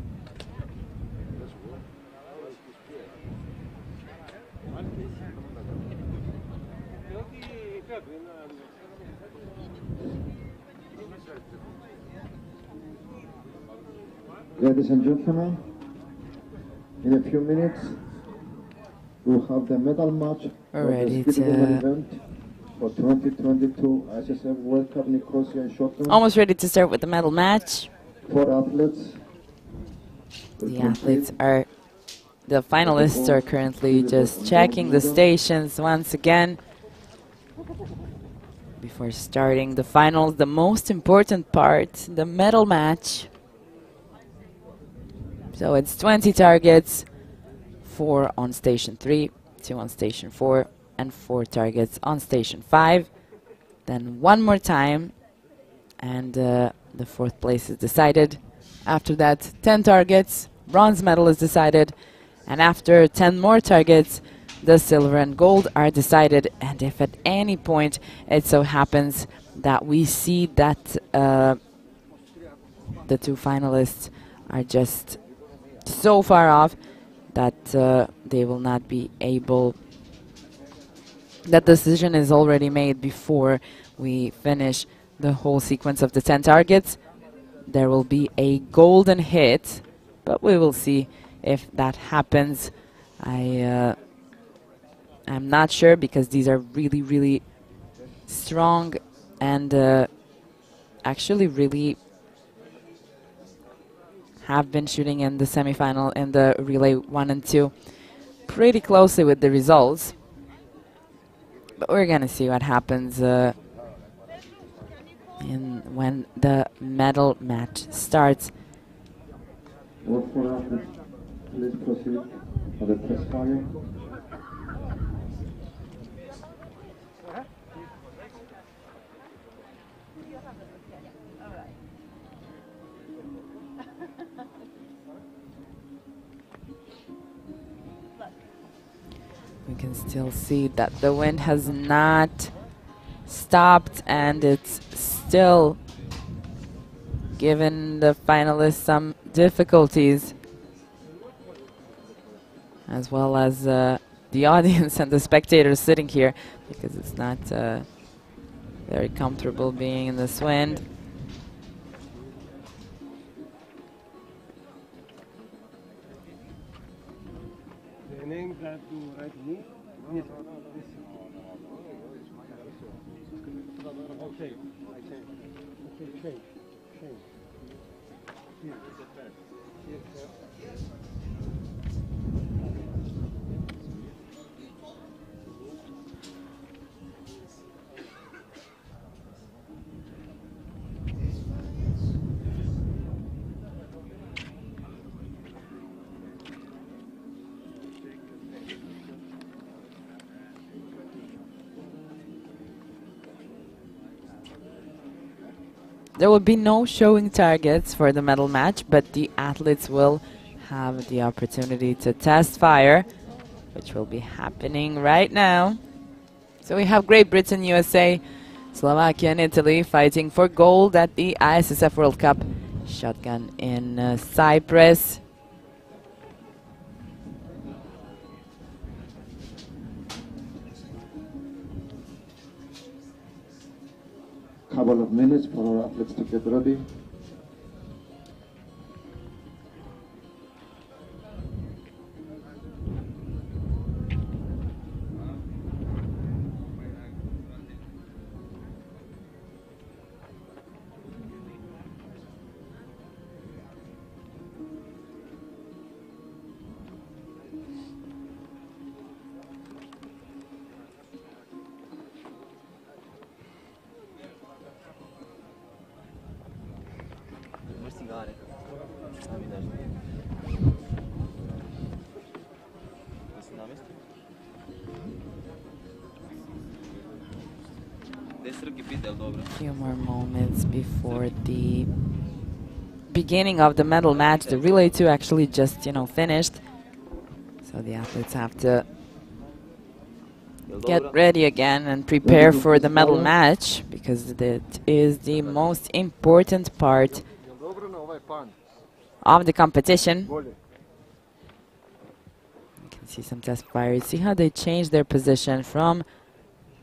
Ladies and gentlemen, in a few minutes, we'll have the medal match of the Skeet event for 2022 ISSF World Cup Nicosia in Shotgun. Almost ready to start with the medal match. 4 athletes. The finalists are currently just checking the stations once again before starting the finals, the most important part, the medal match. So it's 20 targets, 4 on station 3, 2 on station 4, and 4 targets on station 5. Then one more time, and the 4th place is decided. After that, 10 targets, bronze medal is decided, and after 10 more targets, the silver and gold are decided. And if at any point it so happens that we see that the 2 finalists are just so far off that they will not be able, that decision is already made before we finish the whole sequence of the 10 targets, there will be a golden hit, but we will see if that happens. I'm not sure, because these are really, really strong and actually really have been shooting in the semifinal in the relay 1 and 2 pretty closely with the results. But we're going to see what happens when the medal match starts. Please proceed for the test fire. can still see that the wind has not stopped, and it's still giving the finalists some difficulties, as well as the audience and the spectators sitting here, because it's not very comfortable being in this wind. Okay, change. There will be no showing targets for the medal match, but the athletes will have the opportunity to test fire, which will be happening right now. So we have Great Britain, USA, Slovakia and Italy fighting for gold at the ISSF World Cup shotgun in Cyprus. Couple of minutes for our athletes to get ready. A few more moments before the beginning of the medal match. The relay 2 actually just, finished. So the athletes have to get ready again and prepare for the medal match, because that is the most important part of the competition. You can see some test fires. See how they change their position from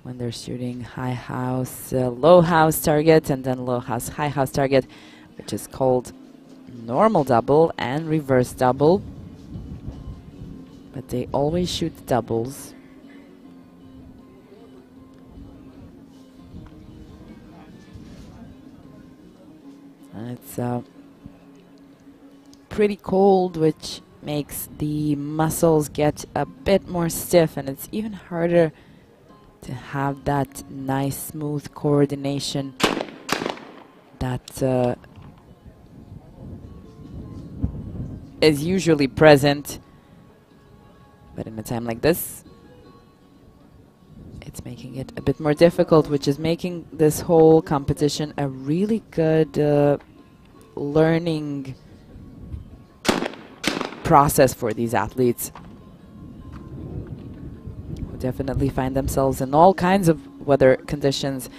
when they're shooting high house, low house target, and then low house, high house target, which is called normal double and reverse double. But they always shoot doubles. And it's pretty cold, which makes the muscles get a bit more stiff, and it's even harder to have that nice smooth coordination that is usually present. But in a time like this, it's making it a bit more difficult, which is making this whole competition a really good learning process for these athletes, who definitely find themselves in all kinds of weather conditions.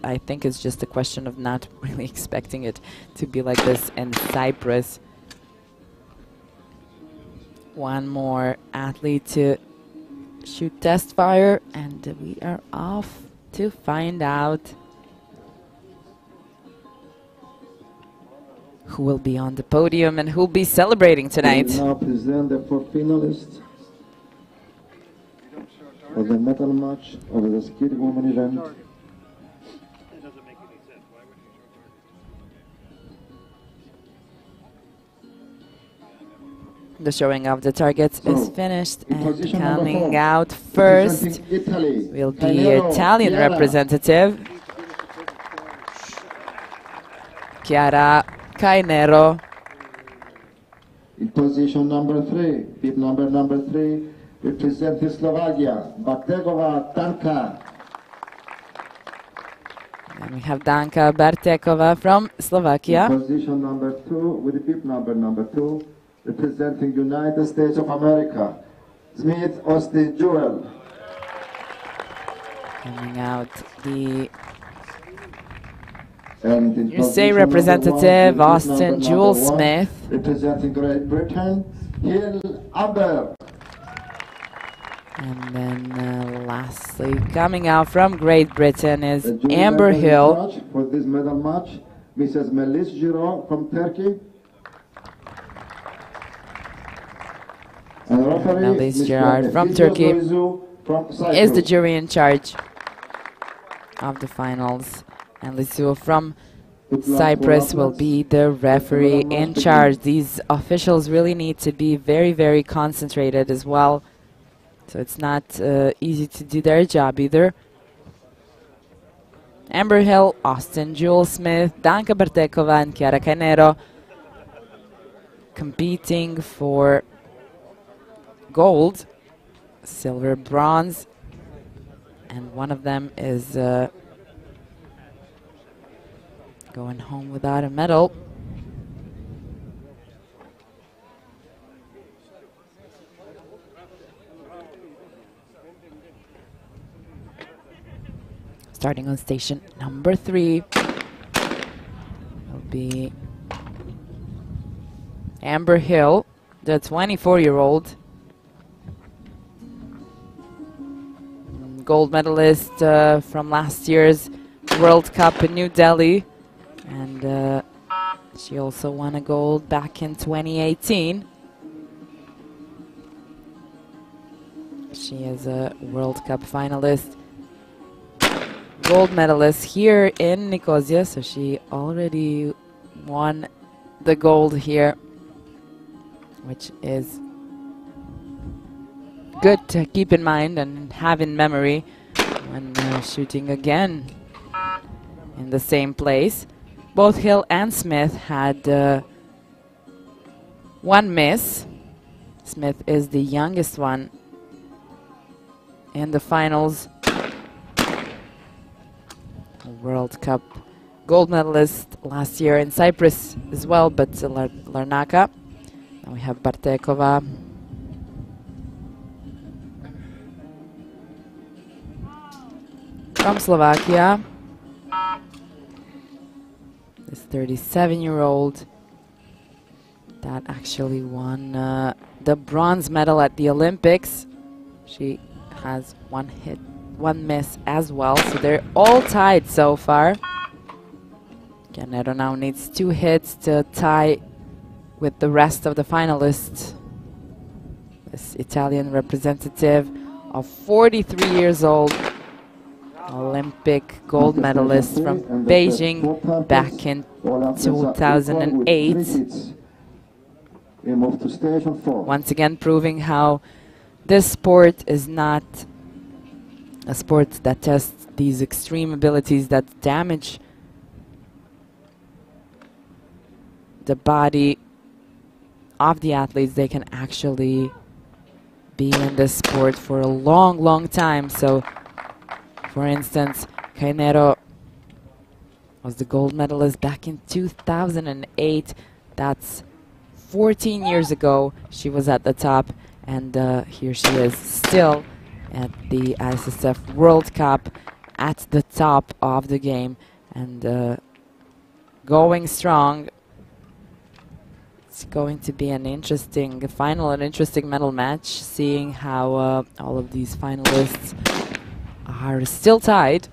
I think it's just a question of not really expecting it to be like this in Cyprus. One more athlete to shoot test fire, and we are off to find out who will be on the podium and who will be celebrating tonight. We now present the 4 finalists for the medal match of the Skeet women event. The showing of the targets is finished, and coming out first will be Italian representative Chiara Cainero. In position number 3, bib number 3, representing Slovakia, Bartekova Danka. And we have Danka Bartekova from Slovakia. In position number 2, with bib number 2, representing United States of America, Smith Austin Jewel. Coming out the And USA representative, Austin Jewel Smith. Representing Great Britain, Hill Amber. And then lastly, coming out from Great Britain is Amber Hill. For this medal match, Mrs. Melis Giro from Turkey. And referee, Melis Mr. Gerard from Efizio Turkey Zoizu from Cyprus. is the jury in charge of the finals. And Lizou from Cyprus will be the referee in charge. These officials really need to be very, very concentrated as well. So it's not easy to do their job either. Amber Hill, Austin Jewel Smith, Danka Bartekova and Chiara Canero competing for gold, silver, bronze, and one of them is going home without a medal. Starting on station number 3 will be Amber Hill, the 24-year-old gold medalist from last year's World Cup in New Delhi, and she also won a gold back in 2018. She is a World Cup finalist, gold medalist here in Nicosia, so she already won the gold here, which is good to keep in mind and have in memory when shooting again in the same place. Both Hill and Smith had one miss. Smith is the youngest one in the finals. World Cup gold medalist last year in Cyprus as well, but Larnaca. Now we have Bartekova. From Slovakia. This 37-year-old that actually won the bronze medal at the Olympics. She has one hit, one miss as well, so they're all tied so far. Canero now needs 2 hits to tie with the rest of the finalists. This Italian representative of 43 years old, Olympic gold medalist from Beijing back in 2008. Once again proving how this sport is not a sport that tests these extreme abilities that damage the body of the athletes. They can actually be in this sport for a long, long time. So, for instance, Canero was the gold medalist back in 2008. That's 14 years ago. She was at the top, and here she is still at the ISSF World Cup at the top of the game and going strong. It's going to be an interesting final, an interesting medal match, seeing how all of these finalists are still tied.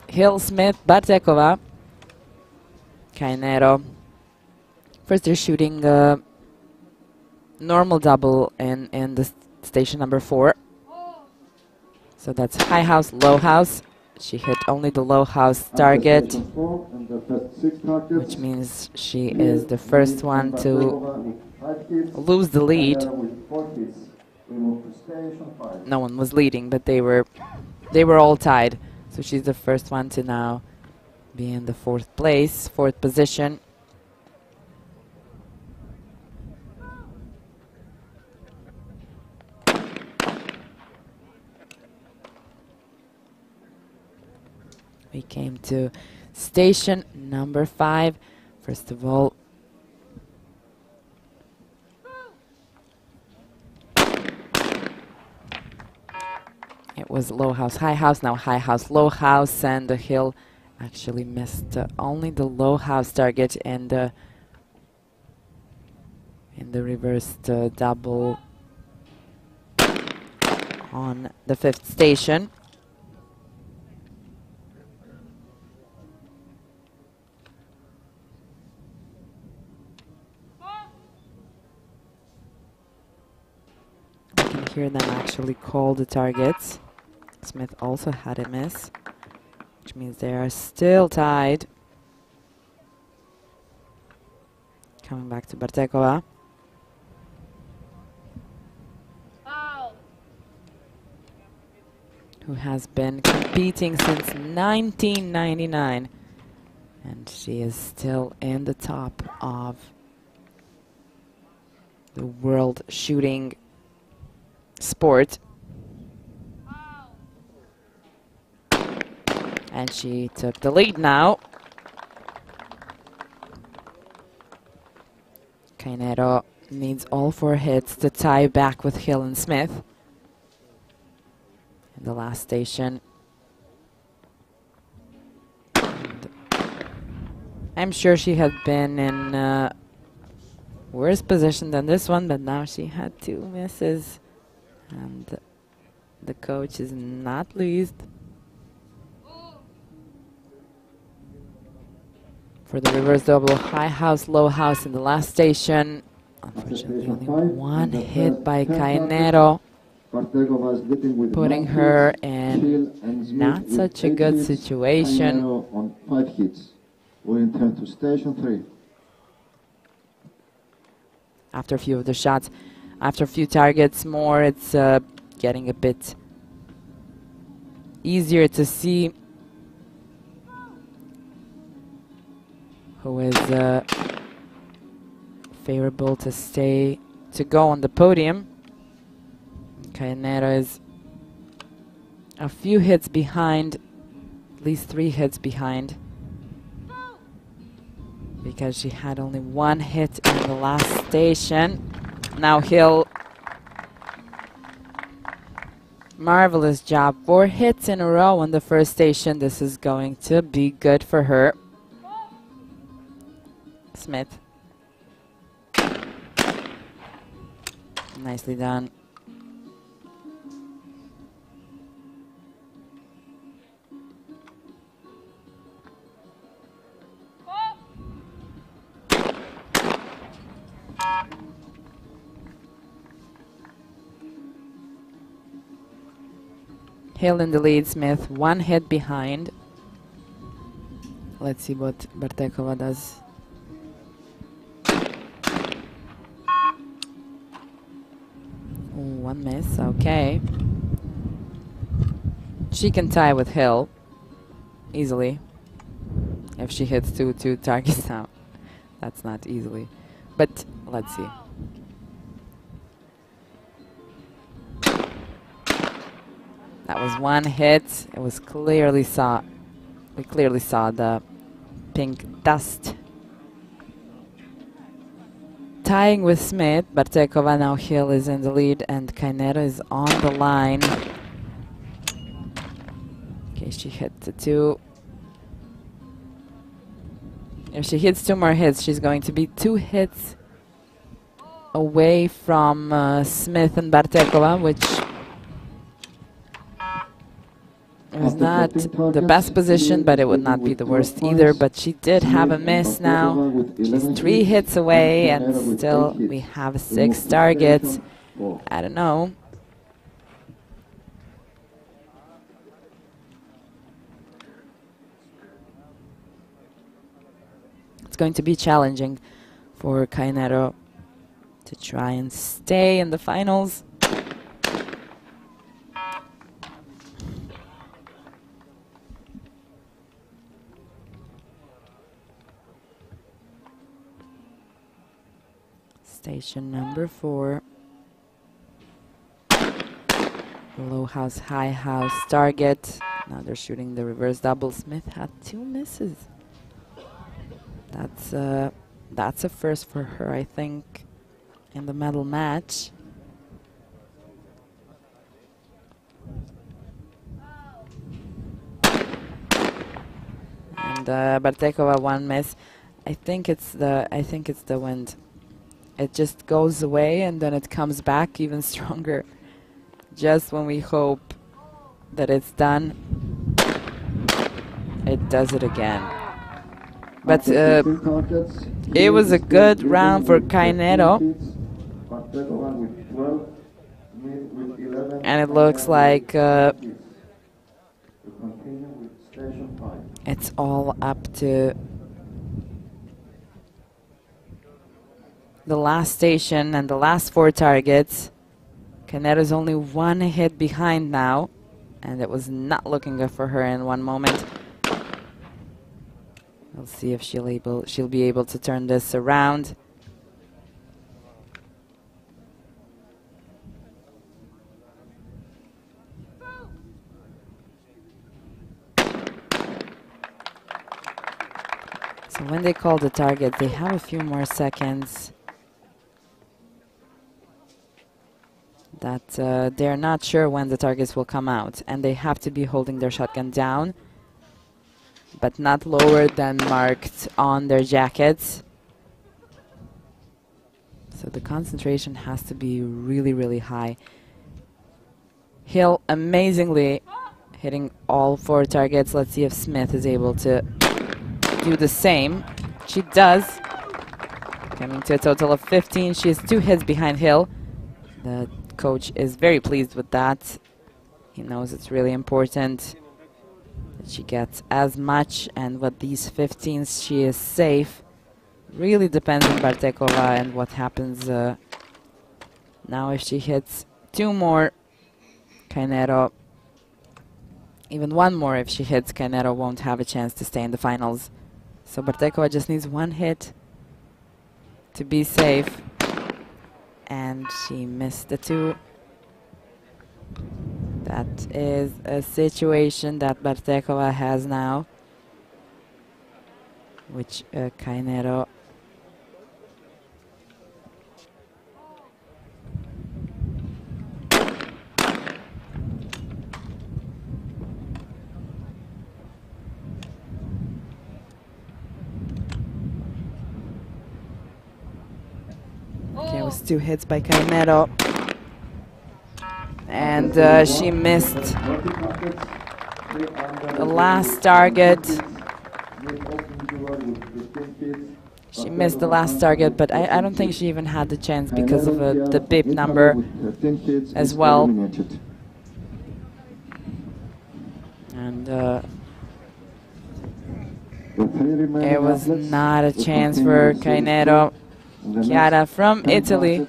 Hill, Smith, Bartekova, Canero. First they're shooting normal double in the station number 4. So that's high house, low house. She hit only the low house target, which means she is the first one to lose the lead. No one was leading, but they were all tied. So she's the first one to now be in the 4th place, 4th position. We came to station number 5. First of all, was low house, high house, now high house, low house, and Hill actually missed only the low house target in the reversed double on the 5th station. We can hear them actually call the targets. Smith also had a miss, which means they are still tied. Coming back to Bartekova. Who has been competing since 1999. And she is still in the top of the world shooting sport. And she took the lead now. Cainero needs all 4 hits to tie back with Hill and Smith in the last station. And I'm sure she had been in a worse position than this one, but now she had 2 misses. And the coach is not pleased. For the reverse double, high house, low house in the last station. Unfortunately, only 1 hit by Cainero, putting her in not such a good situation. On 5 hits. We return to station 3. After a few of the shots, after a few targets more, it's getting a bit easier to see who is favorable to go on the podium. Cainero is a few hits behind, at least 3 hits behind, because she had only 1 hit in the last station. Now Hill, marvelous job, 4 hits in a row on the first station. This is going to be good for her. Smith. Nicely done. Hill in the lead, Smith 1 hit behind. Let's see what Bartekova does. Ooh, 1 miss, okay. She can tie with Hill easily if she hits two targets now. That's not easily, but let's see. That was 1 hit. It was clearly we clearly saw the pink dust. Tying with Smith, Bartekova, now Hill is in the lead and Cainero is on the line. Okay, she hit the 2. If she hits 2 more hits, she's going to be 2 hits away from Smith and Bartekova, which was not the best position, but it would not be the worst either. But she did have a miss now. She's 3 hits away, and still we have 6 targets. I don't know. It's going to be challenging for Cainero to try and stay in the finals. Station number 4. Low house, high house target. Now they're shooting the reverse double. Smith had 2 misses. That's a first for her, I think, in the medal match. And Bartekova one miss. I think it's the wind. It just goes away and then it comes back even stronger. Just when we hope that it's done, it does it again. But it was a good round for Cainero. And it looks like it's all up to the last station and the last 4 targets. Cainero's only 1 hit behind now, and it was not looking good for her in one moment. We'll see if she'll be able to turn this around. So when they call the target, they have a few more seconds that they're not sure when the targets will come out, and they have to be holding their shotgun down, but not lower than marked on their jackets. So the concentration has to be really, really high. Hill amazingly hitting all 4 targets. Let's see if Smith is able to do the same. She does. Coming to a total of 15. She has 2 hits behind Hill. The coach is very pleased with that. He knows it's really important that she gets as much, and with these 15s she is safe. Really depends on Bartekova and what happens now. If she hits 2 more, Cainero, even 1 more if she hits, Cainero won't have a chance to stay in the finals. So Bartekova just needs 1 hit to be safe, and she missed the 2. That is a situation that Bartekova has now, which Cainero okay, it was 2 hits by Cainero. And she missed the last target. She missed the last target, but I don't think she even had the chance because of the bib number as well. And it was not a chance for Cainero. Chiara from Italy.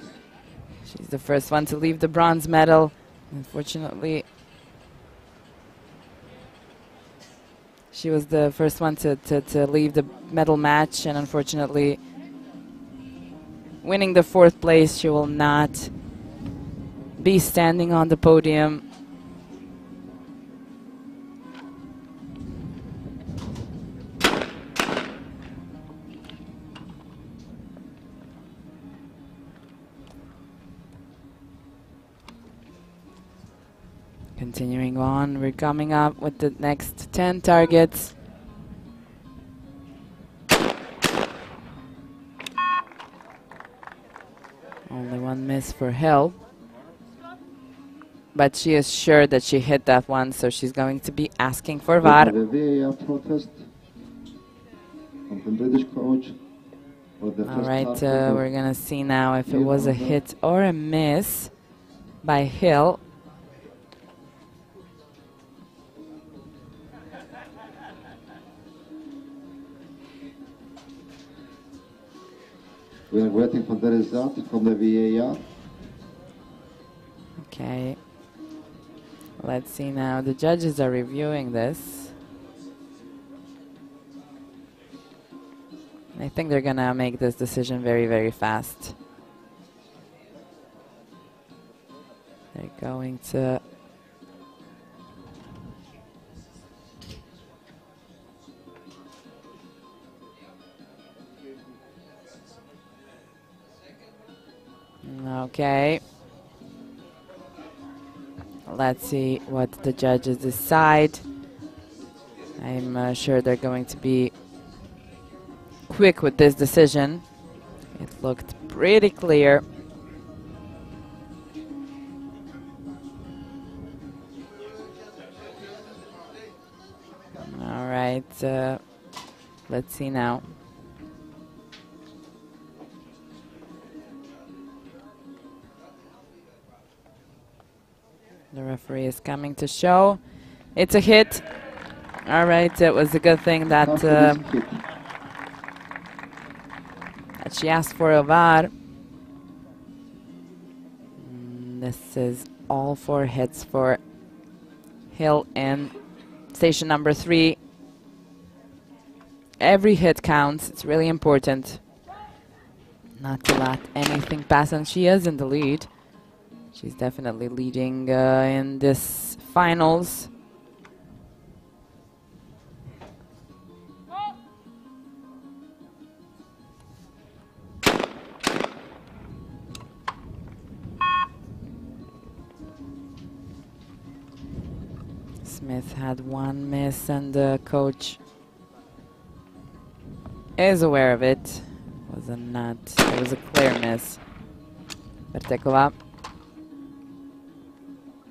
She's the first one to leave the bronze medal. Unfortunately, she was the first one to leave the medal match, and unfortunately, winning the 4th place, she will not be standing on the podium. Continuing on, we're coming up with the next 10 targets. Only 1 miss for Hill. But she is sure that she hit that one, so she's going to be asking for VAR. protest from the British coach. All right, we're going to see now if it was a hit or a miss by Hill. We are waiting for the result from the VAR. Okay. Let's see now. The judges are reviewing this. I think they're gonna make this decision very, very fast. They're going to okay. Let's see what the judges decide. I'm sure they're going to be quick with this decision. It looked pretty clear. All right, let's see now. The referee is coming to show. It's a hit. All right, it was a good thing that she asked for a VAR. This is all 4 hits for Hill in station number 3. Every hit counts. It's really important not to let anything pass, and she is in the lead. She's definitely leading in this finals. Smith had 1 miss, and the coach is aware of it. It was a clear miss.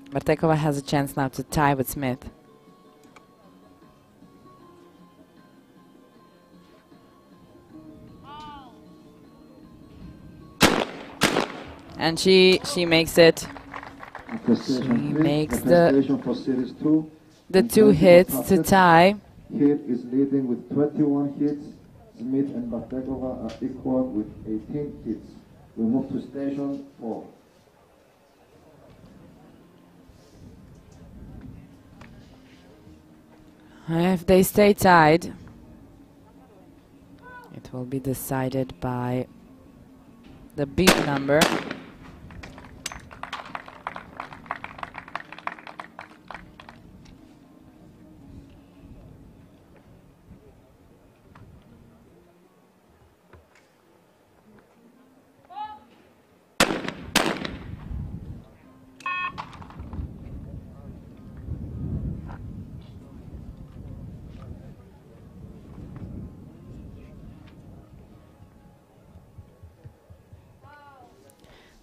Bartekova has a chance now to tie with Smith. And she makes it. She makes the 2 hits to tie. Hill is leading with 21 hits. Smith and Bartekova are equal with 18 hits. We move to station 4. If they stay tied, it will be decided by the beat number.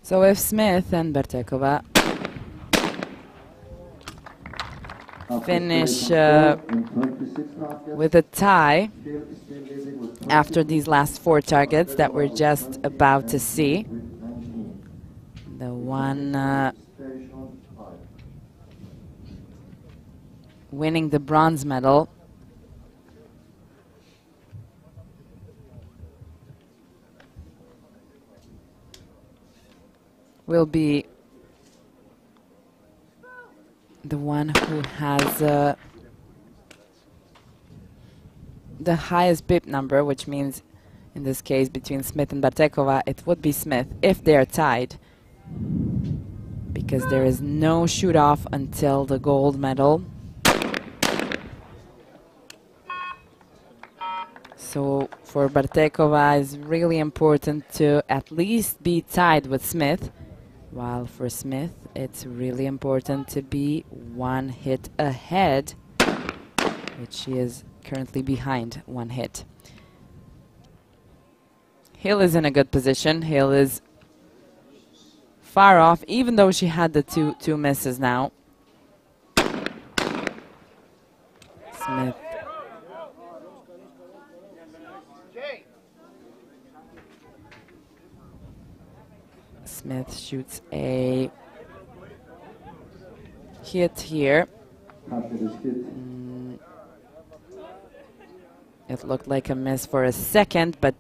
So if Smith and Bartekova finish with a tie after these last 4 targets that we're just about to see, the one winning the bronze medal will be the one who has the highest bip number, which means in this case between Smith and Bartekova it would be Smith if they are tied, because there is no shoot off until the gold medal. So for Bartekova it's really important to at least be tied with Smith, while for Smith it's really important to be 1 hit ahead, which she is currently behind 1 hit. Hill is in a good position. Hill is far off, even though she had the two misses now. Smith. Smith shoots a hit here. It looked like a miss for a second, but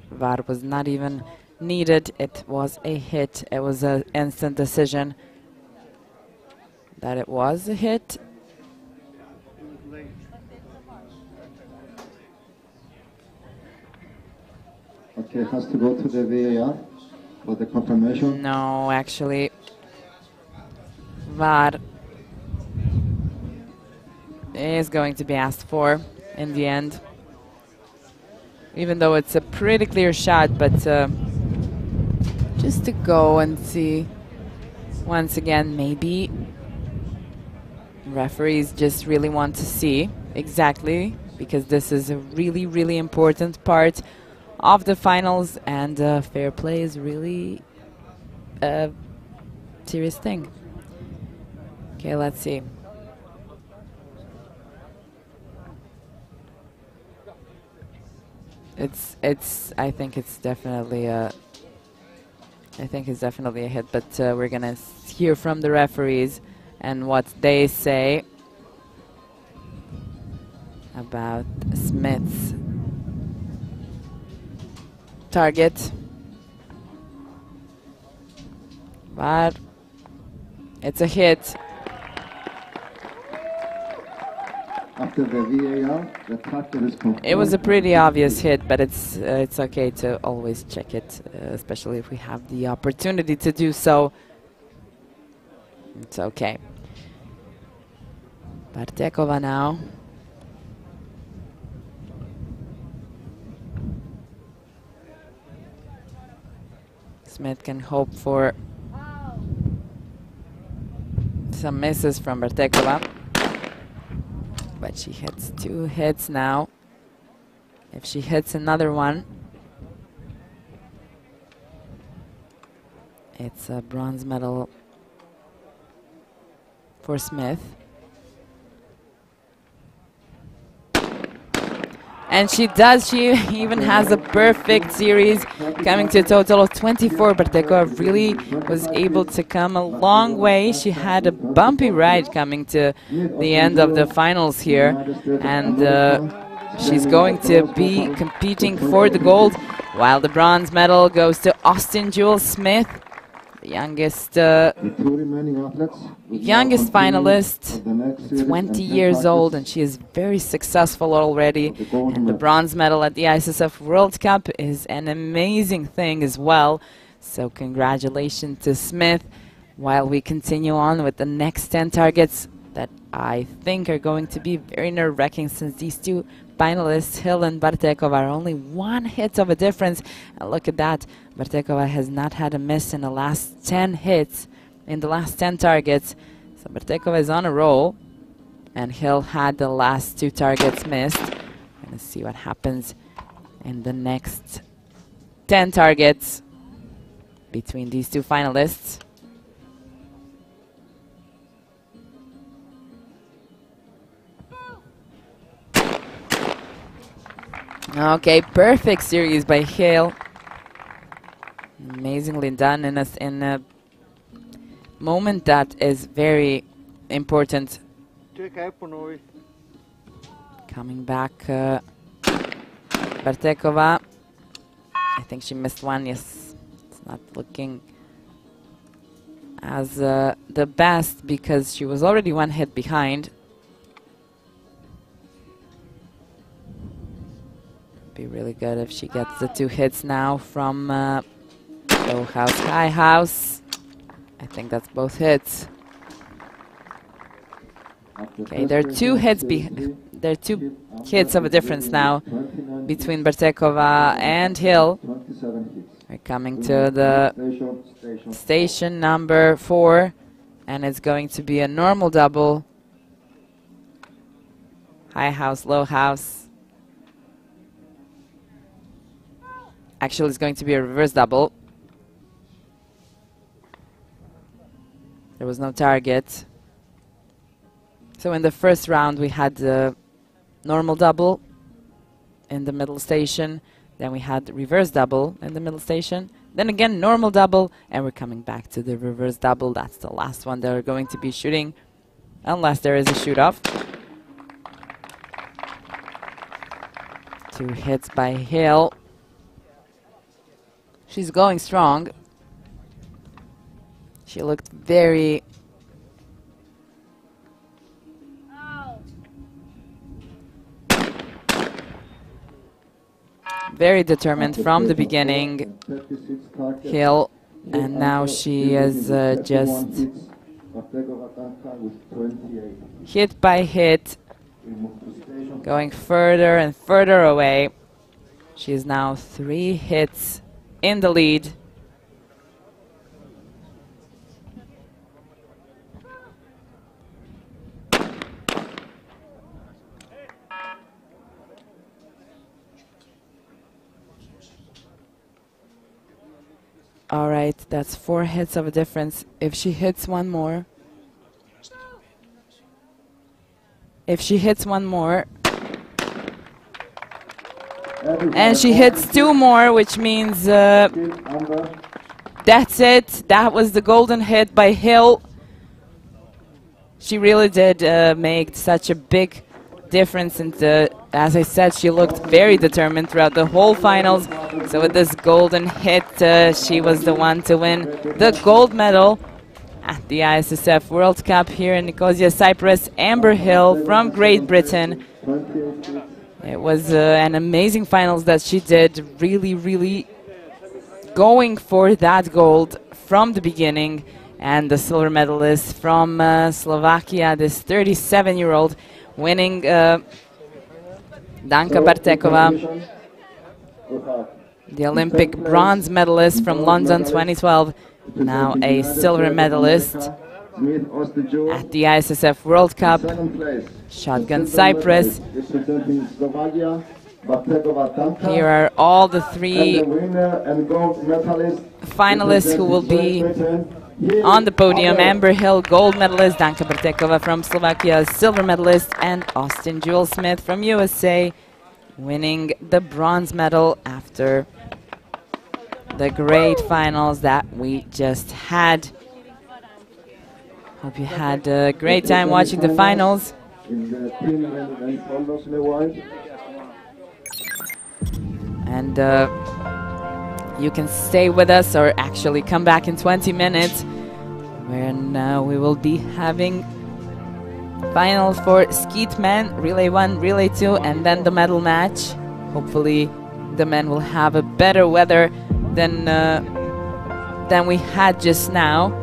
VAR was not even needed. It was a hit. It was an instant decision that it was a hit. Okay, has to go to the VAR for the confirmation. No, actually, VAR is going to be asked for in the end, even though it's a pretty clear shot, but just to go and see once again, maybe referees just really want to see Exactly, because this is a really, really important part of the finals, and fair play is really a serious thing. Okay, let's see. I think it's definitely a hit, but we're gonna hear from the referees and what they say about Smith's target. But it's a hit. After the VAR, the target is confirmed. It was a pretty obvious hit, but it's okay to always check it, especially if we have the opportunity to do so. It's okay. Bartekova now. Smith can hope for some misses from Bartekova. But she hits 2 hits now. If she hits another one, it's a bronze medal for Smith. And she does. She even has a perfect series, coming to a total of 24. Bartekova really was able to come a long way. She had a bumpy ride coming to the end of the finals here. And she's going to be competing for the gold, while the bronze medal goes to Austin Jewel Smith, the youngest finalist, 20 years old, and she is very successful already. And the bronze medal at the ISSF World Cup is an amazing thing as well. So congratulations to Smith. While we continue on with the next 10 targets that I think are going to be very nerve-wracking, since these two finalists, Hill and Bartekova, are only 1 hit of a difference. And look at that. Bartekova has not had a miss in the last 10 hits, in the last 10 targets. So Bartekova is on a roll, and Hill had the last 2 targets missed. We're going to see what happens in the next 10 targets between these two finalists. Okay, perfect series by Hill. Amazingly done in a moment that is very important. Coming back, Bartekova. I think she missed one. Yes, it's not looking as the best, because she was already 1 hit behind. Be really good if she gets the 2 hits now from low house, high house. I think that's both hits. Okay, there are 2 hits. There are 2 hits of a difference now between Bartekova and Hill. We're coming to the station number 4, and it's going to be a normal double. High house, low house. Actually, it's going to be a reverse double. There was no target. So in the first round, we had the normal double in the middle station. Then we had the reverse double in the middle station. Then again, normal double. And we're coming back to the reverse double. That's the last one they're going to be shooting, unless there is a shoot-off. 2 hits by Hill. She's going strong. She looked very determined from the beginning, Hill, and now she is just hit by hit, going further and further away. She is now 3 hits in the lead. All right, that's 4 hits of a difference. If she hits one more, and she hits 2 more, which means that's it. That was the golden hit by Hill. She really did make such a big difference, and as I said, she looked very determined throughout the whole finals. So with this golden hit, she was the one to win the gold medal at the ISSF World Cup here in Nicosia, Cyprus. Amber Hill from Great Britain. It was an amazing finals that she did, really going for that gold from the beginning. And the silver medalist from Slovakia, this 37-year-old, winning Danka Bartekova, the Olympic bronze medalist from London 2012, now a silver medalist at the ISSF World Cup, Shotgun Cyprus. Here are all the 3 finalists who will be on the podium. Amber Hill, gold medalist, Danka Bartekova from Slovakia, silver medalist, and Austin Jewel Smith from USA, winning the bronze medal after the great finals that we just had. Hope you had a great time watching the finals. And you can stay with us, or actually come back in 20 minutes, when we will be having finals for Skeet men, Relay 1, Relay 2, and then the medal match. Hopefully the men will have a better weather than we had just now.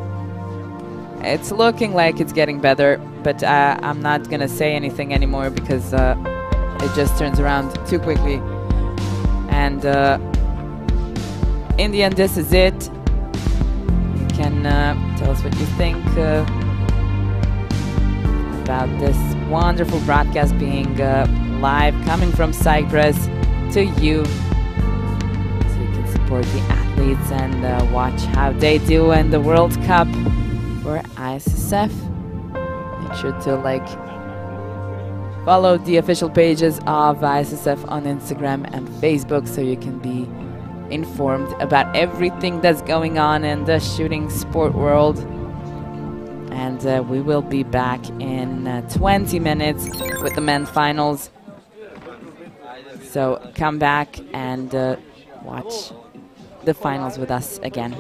It's looking like it's getting better, but I'm not gonna say anything anymore because it just turns around too quickly. And in the end, this is it. You can tell us what you think about this wonderful broadcast being live, coming from Cyprus to you, so you can support the athletes and watch how they do in the World Cup for ISSF. Make sure to follow the official pages of ISSF on Instagram and Facebook, so you can be informed about everything that's going on in the shooting sport world. And we will be back in 20 minutes with the men's finals. So come back and watch the finals with us again.